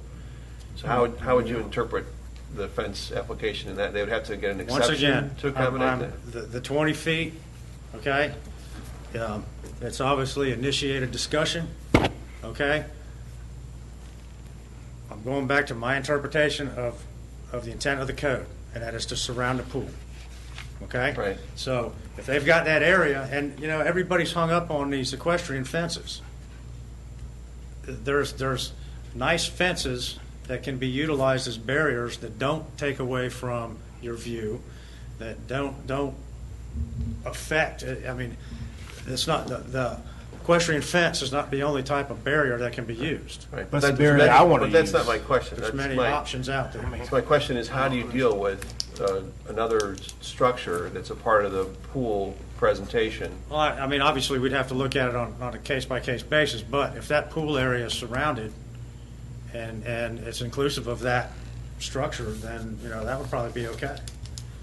So how would you interpret the fence application in that? They would have to get an Once again, exception to accommodate that? the 20 feet, okay? It's obviously initiated discussion, okay? I'm going back to my interpretation of the intent of the code, and that is to surround the pool, okay? Right. So if they've got that area, and, everybody's hung up on these equestrian fences. There's nice fences that can be utilized as barriers that don't take away from your view, that don't affect, it's not, the equestrian fence is not the only type of barrier that can be used. Right. That's the barrier I wanna But that's use. not my question. There's many options out there. So my question is, how do you deal with another structure that's a part of the pool presentation? Well, obviously, we'd have to look at it on a case-by-case basis, but if that pool area is surrounded and it's inclusive of that structure, then, that would probably be okay.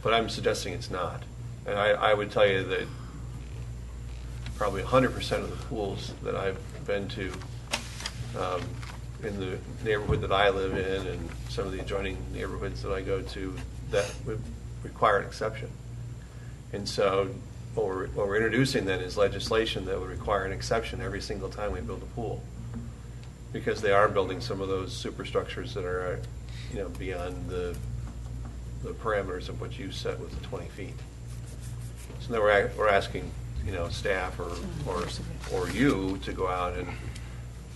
But I'm suggesting it's not. And I would tell you that probably 100% of the pools that I've been to in the neighborhood that I live in and some of the adjoining neighborhoods that I go to, that would require an exception. And so what we're introducing then is legislation that would require an exception every single time we build a pool. Because they are building some of those superstructures that are, beyond the parameters of what you set with the 20 feet. So then we're asking, staff or you to go out and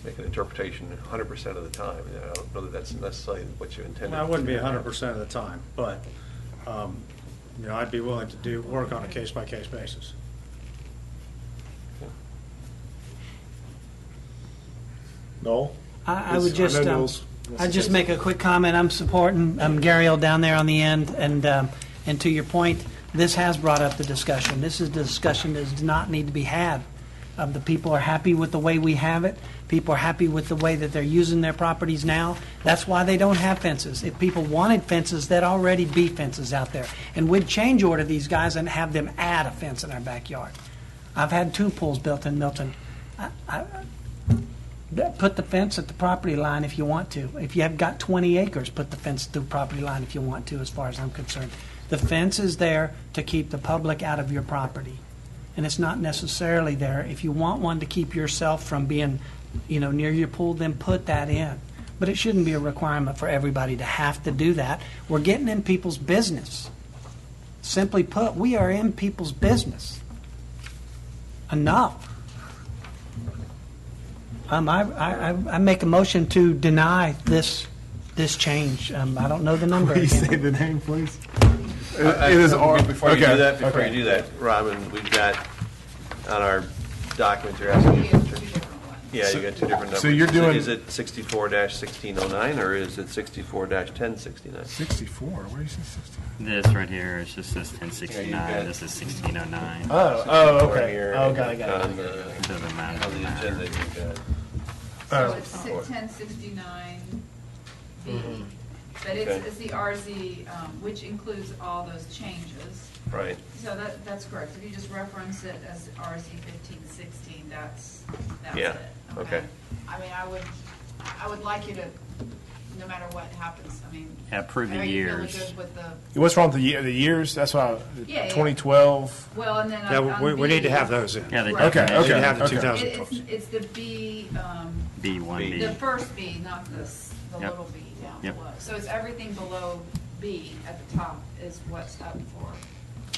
make an interpretation 100% of the time. I don't know that that's necessarily what you intended. Well, I wouldn't be 100% of the time, but, I'd be willing to do work on a case-by-case basis. No? I would just, I know Noel's- I'd just make a quick comment. I'm supporting Gary O down there on the end, and to your point, this has brought up the discussion. This is the discussion that does not need to be had. The people are happy with the way we have it. People are happy with the way that they're using their properties now. That's why they don't have fences. If people wanted fences, there'd already be fences out there. And we'd change order these guys and have them add a fence in our backyard. I've had 2 pools built in Milton. Put the fence at the property line if you want to. If you have got 20 acres, put the fence at the property line if you want to, as far as I'm concerned. The fence is there to keep the public out of your property. And it's not necessarily there. If you want one to keep yourself from being, near your pool, then put that in. But it shouldn't be a requirement for everybody to have to do that. We're getting in people's business. Simply put, we are in people's business. Enough. I make a motion to deny this change. I don't know the number. Please again. say the name, please. It is Before you okay, do that, okay. Robin, we've got on our document, you're asking. You have 2 different ones. Yeah, you got 2 different numbers. So you're doing- Is it 64-1609 or is it 64-1069? 64, where do you say 64? This right here, it just says 1069, Yeah, you've got- this is 1609. Oh, Or okay. here, Oh, got it. on the- It doesn't matter. On the agenda, you've got. So it's 1069B, but Okay. it's the RZ, which includes all those changes. Right. So that's correct. If you just reference it as RZ 1516, that's Yeah, it. okay. I would like you to, no matter what happens, Yeah, approve the are you really years. good with the, What's wrong with the years? That's why, Yeah, yeah. 2012. well, and then Yeah, on we need to B, have those in. Yeah, they Right. Okay, definitely We need to okay, have the okay. 2012. It's the B, B1B. the first B, not the Yep. little b down Yep. below. So it's everything below B at the top is what's up for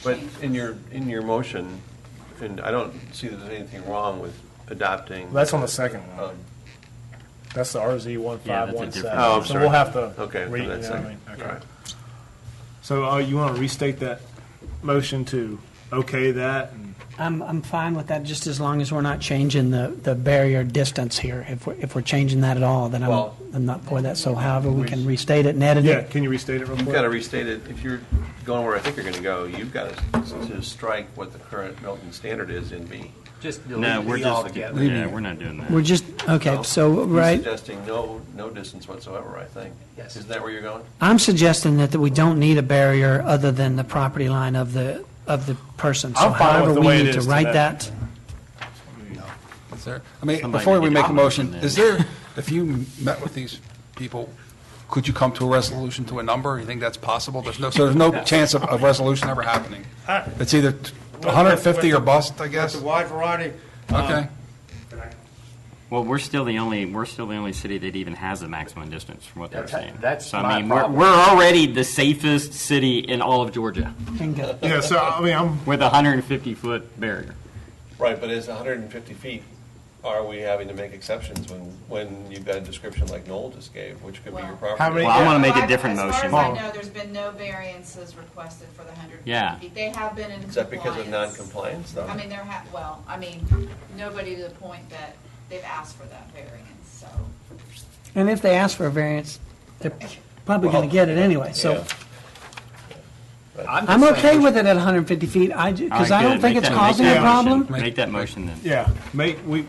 But changes. in your motion, and I don't see that there's anything wrong with adopting. That's on the second one. Um, That's the RZ Yeah, 1517. that's a different- Oh, I'm So sorry. we'll have to Okay, read, that's you know what I second. mean? All right. So you want to restate that motion to okay that? And I'm fine with that, just as long as we're not changing the barrier distance here. If we're changing that at all, then Well- I'm not for that. So however, we can restate it and edit Yeah, it. can you restate it real You've quick? got to restate it. If you're going where I think you're going to go, you've got to strike what the current Milton standard is in B. Just No, delete we're it just, altogether. yeah, we're not doing that. We're just, okay, No? so, He's right, suggesting no distance whatsoever, I think. Yes. Isn't that where you're going? I'm suggesting that we don't need a barrier other than the property line of the person. So I'm fine with however the we way it need to is write today. that, Is there, I mean, Somebody before make we an make a motion motion, then. is there, if you met with these people, could you come to a resolution to a number? You think that's possible? There's no chance of a resolution ever happening? It's either 150 or bust, I guess? It's a wide variety. Okay. Well, we're still the only city that even has a maximum distance from what they're saying. That's so, my I mean, problem. we're already the safest city in all of Georgia bingo. Yeah, so, I mean, I'm, with a 150-foot barrier. Right, but is 150 feet, are we having to make exceptions when you've got a description like Noel just gave, which could be your Well- property? How many- Well, I want to make Well, a different As motion. far as I know, there's been no variances requested for the 150 Yeah. feet. They have been in compliance. Is that because of non-compliance, though? I mean, nobody to the point that they've asked for that variance, so. And if they ask for a variance, they're probably going to get it anyway, so. Yeah. I'm okay with it at 150 feet, because I don't think it's causing a problem. Make that motion then. yeah,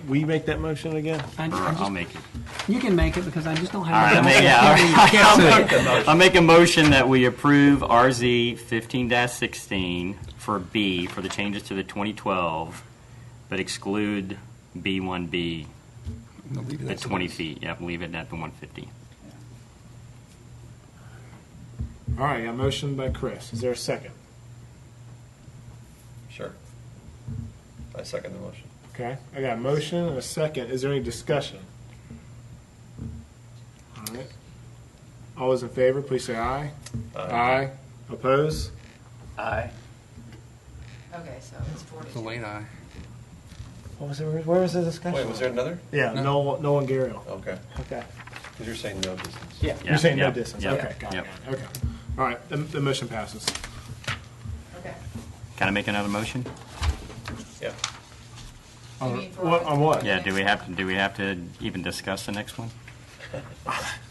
we make that motion again? I'll make it. You can make it, because I just don't All right, have. I'll make a motion that we approve RZ 15-16 for B for the changes to the 2012, but exclude B1B at 20 feet. Yep, leave it at the 150. All right, a motion by Chris. Is there a second? Sure. I second the motion. Okay, I got a motion and a second. Is there any discussion? All right. All those in favor, please say aye. Aye. Oppose? Aye. Okay, so it's 42. The late eye. What was it? Where was the discussion? Wait, was there another? Yeah, no one Gariel. Okay. Okay. Because you're saying no distance. Yeah. You're saying no Yep, distance. yep, Okay, got it. yep. Okay. All right, the motion passes. Okay. Can I make another motion? Yeah. You mean for What, on what? Yeah. Do we have to even discuss the next one?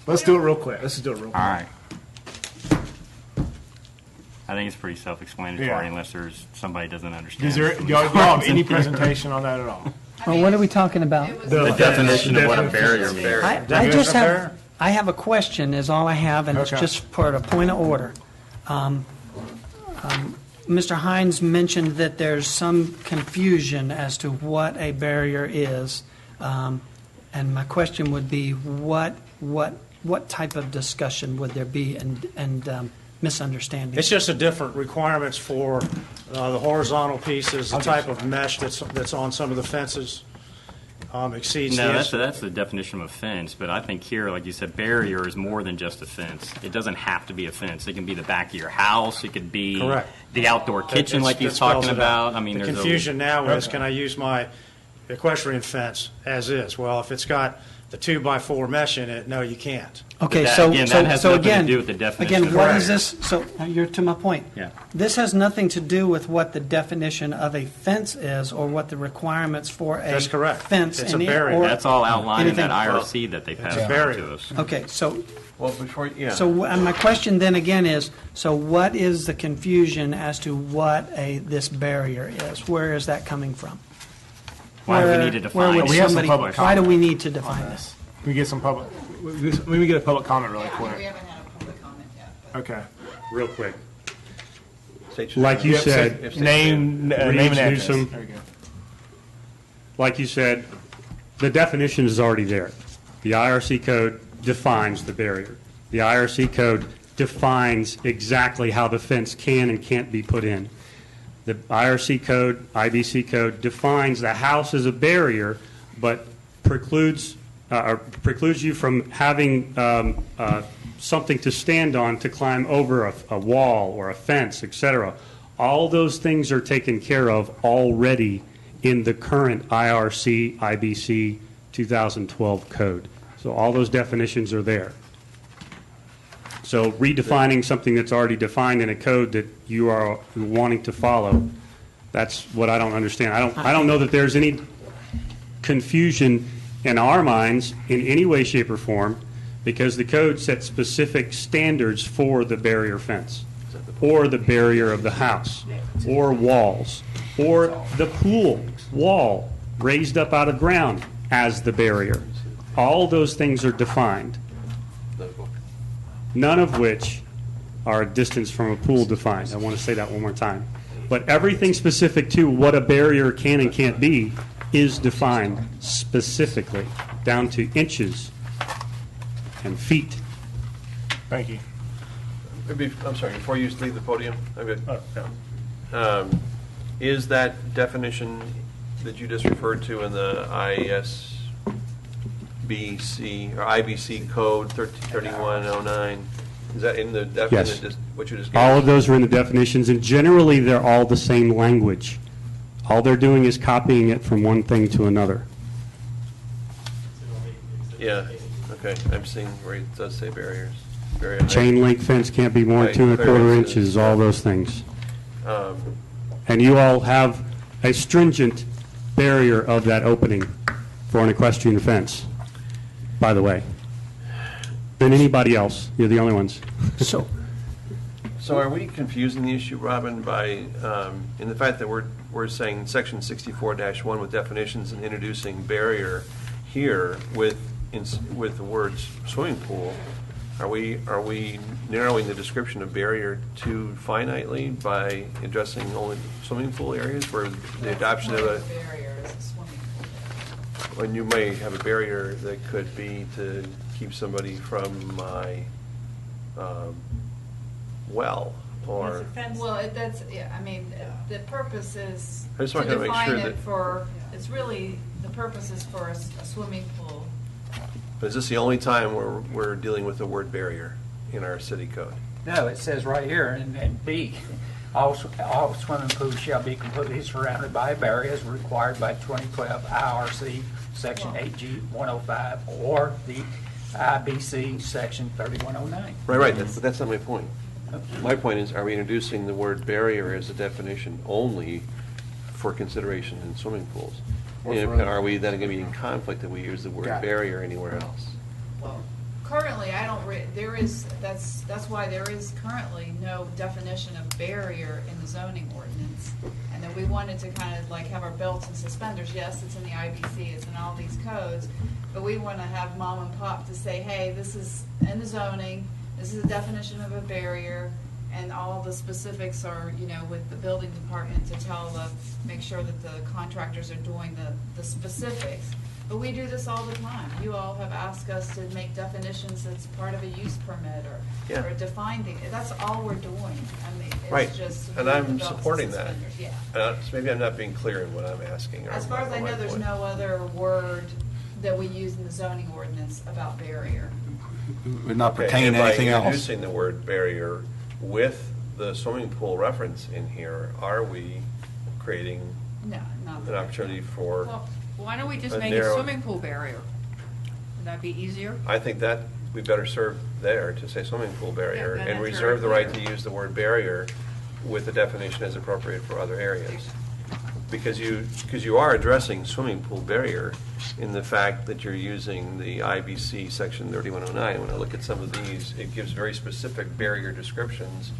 Let's do it real quick. Let's just do it real quick. All right. I think it's pretty self-explanatory Yeah. unless there's somebody doesn't understand. Is there, y'all have any presentation on that at all? Well, what are we talking about? It was- The definition of what a definition. barrier means. I just Definition of have, I have a question, is all I have, and it's Okay. just for a point of order. Mr. Hines mentioned that there's some confusion as to what a barrier is, and my question would be, what type of discussion would there be and misunderstanding? It's just a different requirements for the horizontal pieces, the type of mesh that's on some of the fences exceeds No, the... that's the definition of a fence, but I think here, like you said, barrier is more than just a fence. It doesn't have to be a fence. It can be the back of your house, it could be Correct. the outdoor kitchen like It he's spells talking it out. about. I mean, The there's confusion now is, Okay. can I use my equestrian fence as is? Well, if it's got the 2x4 mesh in it, no, you can't. Okay, that- so, again, so, that has so nothing to again, do with the definition again, of what barrier. is this, so, you're to my point. Yeah. This has nothing to do with what the definition of a fence is, or what the requirements for a That's correct. fence. It's a and- barrier. or That's all outlined in that anything. IRC that they passed a on barrier. to us. Okay, so, Well, before, yeah. so my question then again is, so what is the confusion as to what this barrier is? Where is that coming from? Why do we Where- need to where define would it? We have some somebody- public Why do comment we need to define this? Can we get some public, let me get a public comment really Yeah, we quick. haven't had a public comment yet, but. Okay. Real quick. State your Like name. you Yep, said, If- Name and Reeves address. Newsom. There you go. like you said, the definition is already there. The IRC code defines the barrier. The IRC code defines exactly how the fence can and can't be put in. The IRC code, IBC code defines the house as a barrier, but precludes you from having something to stand on to climb over a wall or a fence, etc. All those things are taken care of already in the current IRC, IBC 2012 code. So all those definitions are there. So redefining something that's already defined in a code that you are wanting to follow That's what I don't understand. I don't know that there's any confusion in our minds in any way, shape, or form, because the code sets specific standards for the barrier fence, or the barrier of the house, or walls, or the pool wall raised up out of ground as the barrier. All those things are defined, none of which are a distance from a pool defined. I want to say that one more time. But everything specific to what a barrier can and can't be is defined specifically, down to inches and feet. Thank you. I'm sorry, before you leave the podium, I'm good. Oh, yeah. Is that definition that you just referred to in the IBC code 3109, is that in the Yes. what you just gave? All of those are in the definitions, and generally, they're all the same language. All they're doing is copying it from one thing to another. Yeah, okay, I'm seeing where it does say barriers. Chain link fence can't be more than 2 1/4 inches, all those things. And you all have a stringent barrier of that opening for an equestrian fence, by the way, than anybody else. You're the only ones. So, So are we confusing the issue, Robin, by, in the fact that we're saying section 64-1 with definitions and introducing barrier here with the words swimming pool? Are we narrowing the description of barrier too finitely by addressing only swimming pool areas where the adoption of a, Barrier is a swimming pool. when you may have a barrier that could be to keep somebody from my well, or, Well, that's, yeah, I mean, the purpose is I just to wanted to make define sure it that- for, it's really, the purpose is for a swimming pool. but is this the only time where we're dealing with the word barrier in our city code? No, it says right here in B, all swimming pools shall be completely surrounded by a barrier as required by 2012 IRC Section 8G 105 or the IBC Section 3109. Right, that's not my point. My point is, are we introducing the word barrier as a definition only for consideration in swimming pools? And are we then going to be in conflict if we use the word barrier anywhere else? Well, currently, I don't, there is, that's why there is currently no definition of barrier in the zoning ordinance. And then we wanted to kind of like have our belts and suspenders. Yes, it's in the IBC, it's in all these codes, but we want to have mom and pop to say, hey, this is in the zoning, this is a definition of a barrier, and all the specifics are, you know, with the building department to make sure that the contractors are doing the specifics. But we do this all the time. You all have asked us to make definitions that's part of a use permit or define things. That's all we're doing. I mean, Right, it's just. and the I'm belts and supporting that. suspenders, Yeah. So maybe I'm not being clear in what I'm asking. As far as I know, there's no other word that we use in the zoning ordinance about barrier. Would not Okay, pertain and to anything by else. introducing the word barrier with the swimming pool reference in here, are we creating No, not. an opportunity for, Well, why don't we just A make a narrow- swimming pool barrier? Would that be easier? I think that we better serve there to say swimming pool barrier Yeah, then and it's reserve the very right to clear. use the word barrier with the definition as appropriate for other areas. Because you are addressing swimming pool barrier in the fact that you're using the IBC section 3109. When I look at some of these, it gives very specific barrier descriptions,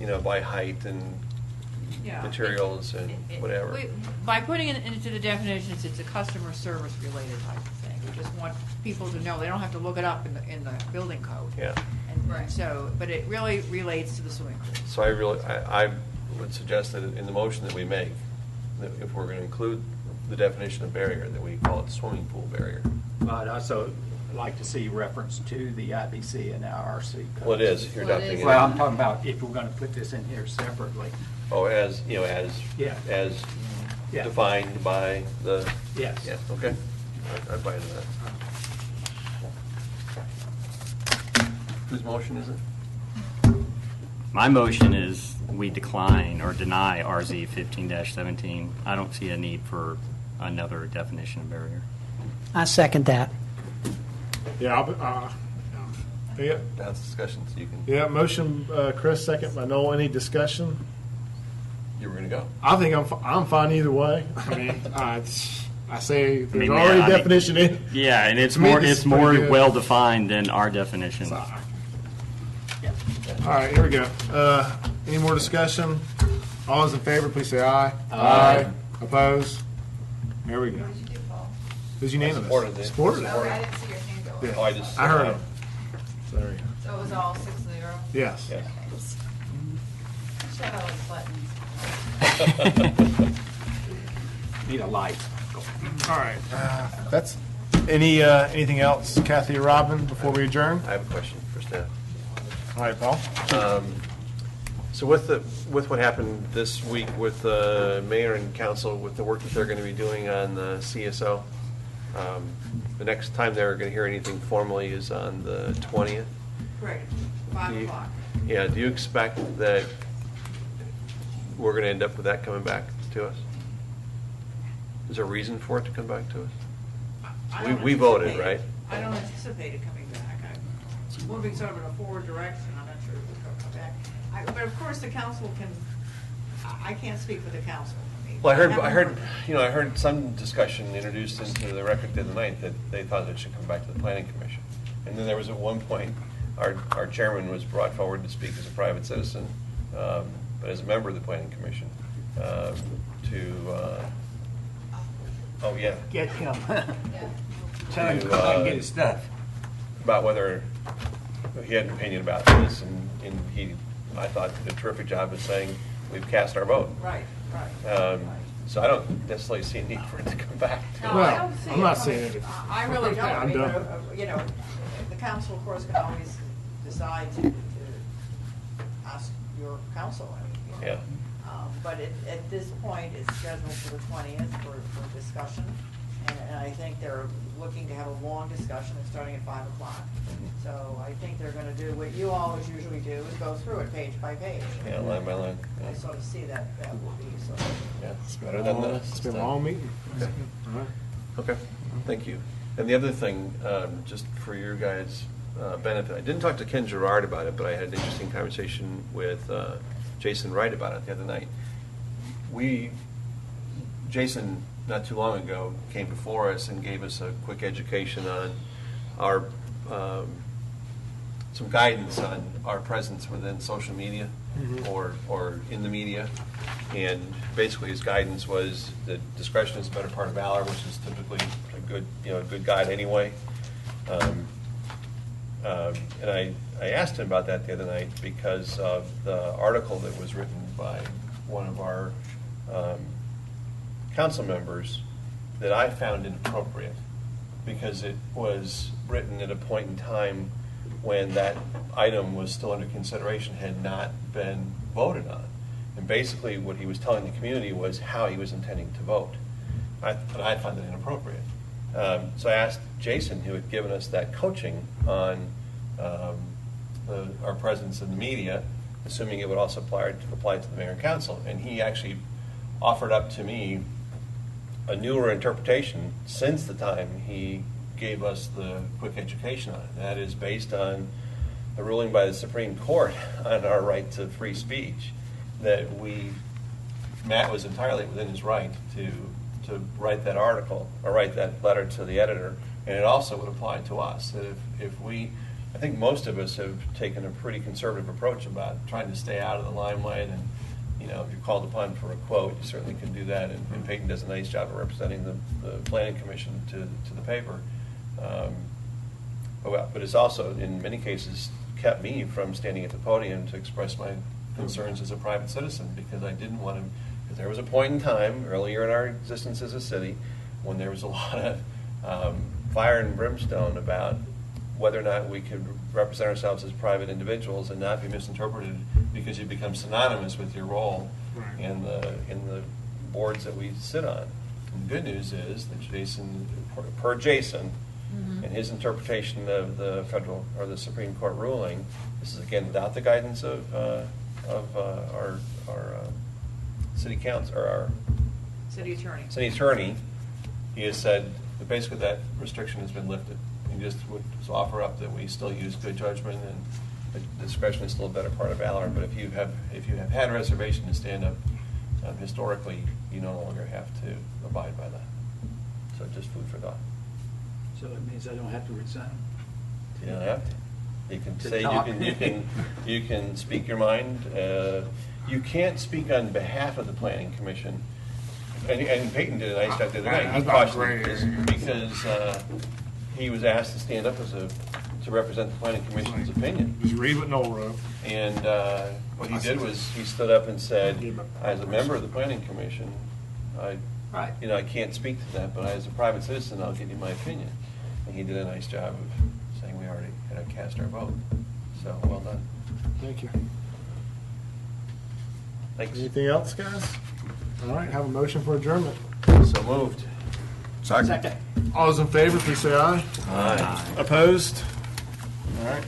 you know, by height and Yeah. materials and whatever. By putting it into the definitions, it's a customer service related type of thing. We just want people to know, they don't have to look it up in the building code. Yeah. And so, but it really relates to the swimming pool. So I would suggest that in the motion that we make, that if we're going to include the definition of barrier, that we call it swimming pool barrier. I'd also like to see reference to the IBC and IRC. Well, it is, you're Well, it adopting is. it. Well, I'm talking about if we're going to put this in here separately. Oh, as, you know, Yeah. as Yeah. defined by the. Yes. Yeah, okay. I'd buy into that. Whose motion is it? My motion is we decline or deny RZ 15-17. I don't see a need for another definition of barrier. I second that. Yeah, yeah, That's discussion, so you can. yeah, motion, Chris, second by Noel. Any discussion? you were going to go. I think I'm fine either way. I mean, I say there's mean, already yeah, I mean- definition in. Yeah, and it's To me, more this it's is more pretty good. well defined than our definition. All right, here we go. Any more discussion? All those in favor, please say aye. Aye. Opposed? There we go. What did you do, Paul? It was unanimous. supported it. Supported it. Oh, I didn't see your hand go Yeah. up. Oh, I just. I heard it. So there we go. So it was all 6-0? Yes. Yeah. Shut all those buttons. Need a light. All right. That's, anything else, Kathy or Robin, before we adjourn? I have a question for staff. All right, Paul? So with what happened this week with the mayor and council, with the work that they're going to be doing on the CSO, the next time they're going to hear anything formally is on the 20th. Correct, 5 Do you- o'clock. Yeah, do you expect that we're going to end up with that coming back to us? Is there a reason for it to come back to us? I We- don't we voted, anticipate right? it. I don't anticipate it coming back. I'm moving sort of in a forward direction. I'm not sure it will come back. But of course, the council can, I can't speak for the council. mean, Well, I haven't heard some discussion introduced into the record the other night that they thought it should come back to the planning commission. And then there was at one point, our chairman was brought forward to speak as a private citizen, but as a member of the planning commission, oh, yeah. Get him. Yeah. Tell him to To, come out and get his stuff. About whether he had an opinion about this, and he, I thought, did a terrific job of saying, we've cast our vote. Right, right. So I don't necessarily see a need for it to come back. No, I Well, don't see I'm it not coming- saying it. I really don't. I I'm mean, done. you know, the council, of course, can always decide to ask your council. I mean, you know. Yeah. But at this point, it's scheduled for the 20th for discussion. And I think they're looking to have a long discussion, and starting at 5 o'clock. Mm-hmm. So I think they're going to do what you always usually do, is go through it page by page. Yeah, line by line. I sort of see that will be sort of. Yeah, it's better than this. It's been a long meeting. Okay. All right. Okay, thank you. And the other thing, just for your guys' benefit, I didn't talk to Ken Gerard about it, but I had an interesting conversation with Jason Wright about it the other night. Jason, not too long ago, came before us and gave us a quick education on our, some guidance on our presence within social media or in the media. And basically his guidance was that discretion is the better part of valor, which is typically a good guide anyway. And I asked him about that the other night because of the article that was written by one of our council members that I found inappropriate because it was written at a point in time when that item was still under consideration, had not been voted on. And basically what he was telling the community was how he was intending to vote. But I found it inappropriate. So I asked Jason, who had given us that coaching on our presence in the media, assuming it would also apply to the mayor and council, and he actually offered up to me a newer interpretation since the time he gave us the quick education on it. That is based on a ruling by the Supreme Court on our right to free speech, that Matt was entirely within his right to write that article, or write that letter to the editor, and it also would apply to us. That I think most of us have taken a pretty conservative approach about trying to stay out of the limelight, and if you're called upon for a quote, you certainly can do that, and Peyton does a nice job of representing the planning commission to the paper. But it's also, in many cases, kept me from standing at the podium to express my concerns as a private citizen, because I didn't want to, because there was a point in time earlier in our existence as a city when there was a lot of fire and brimstone about whether or not we could represent ourselves as private individuals and not be misinterpreted because you become synonymous with your role in the boards that we sit on. And the good news is that Jason, and his interpretation of the federal or the Supreme Court ruling, this is again without the guidance of our city council or our City attorney. city attorney. He has said that basically that restriction has been lifted. He just would offer up that we still use good judgment, and discretion is still a better part of valor. But if you have had a reservation, to stand up Historically, you no longer have to abide by that. So just food for thought. So it means I don't have to resign. You don't have to. You can To say, talk. you can speak your mind. You can't speak on behalf of the planning commission. And Peyton did a nice job the other night. He That's cautioned great. this because he was asked to stand up to represent the planning commission's opinion. Just read what Noel wrote. And what he did was he stood up and said, as a member of the planning commission, Right. I can't speak to that, but as a private citizen, I'll give you my opinion. And he did a nice job of saying we already had cast our vote. So, well done. Thank you. Thanks. Anything else, guys? All right, have a motion for adjournment. So moved. Second. All those in favor, please say aye. Aye. Opposed? All right.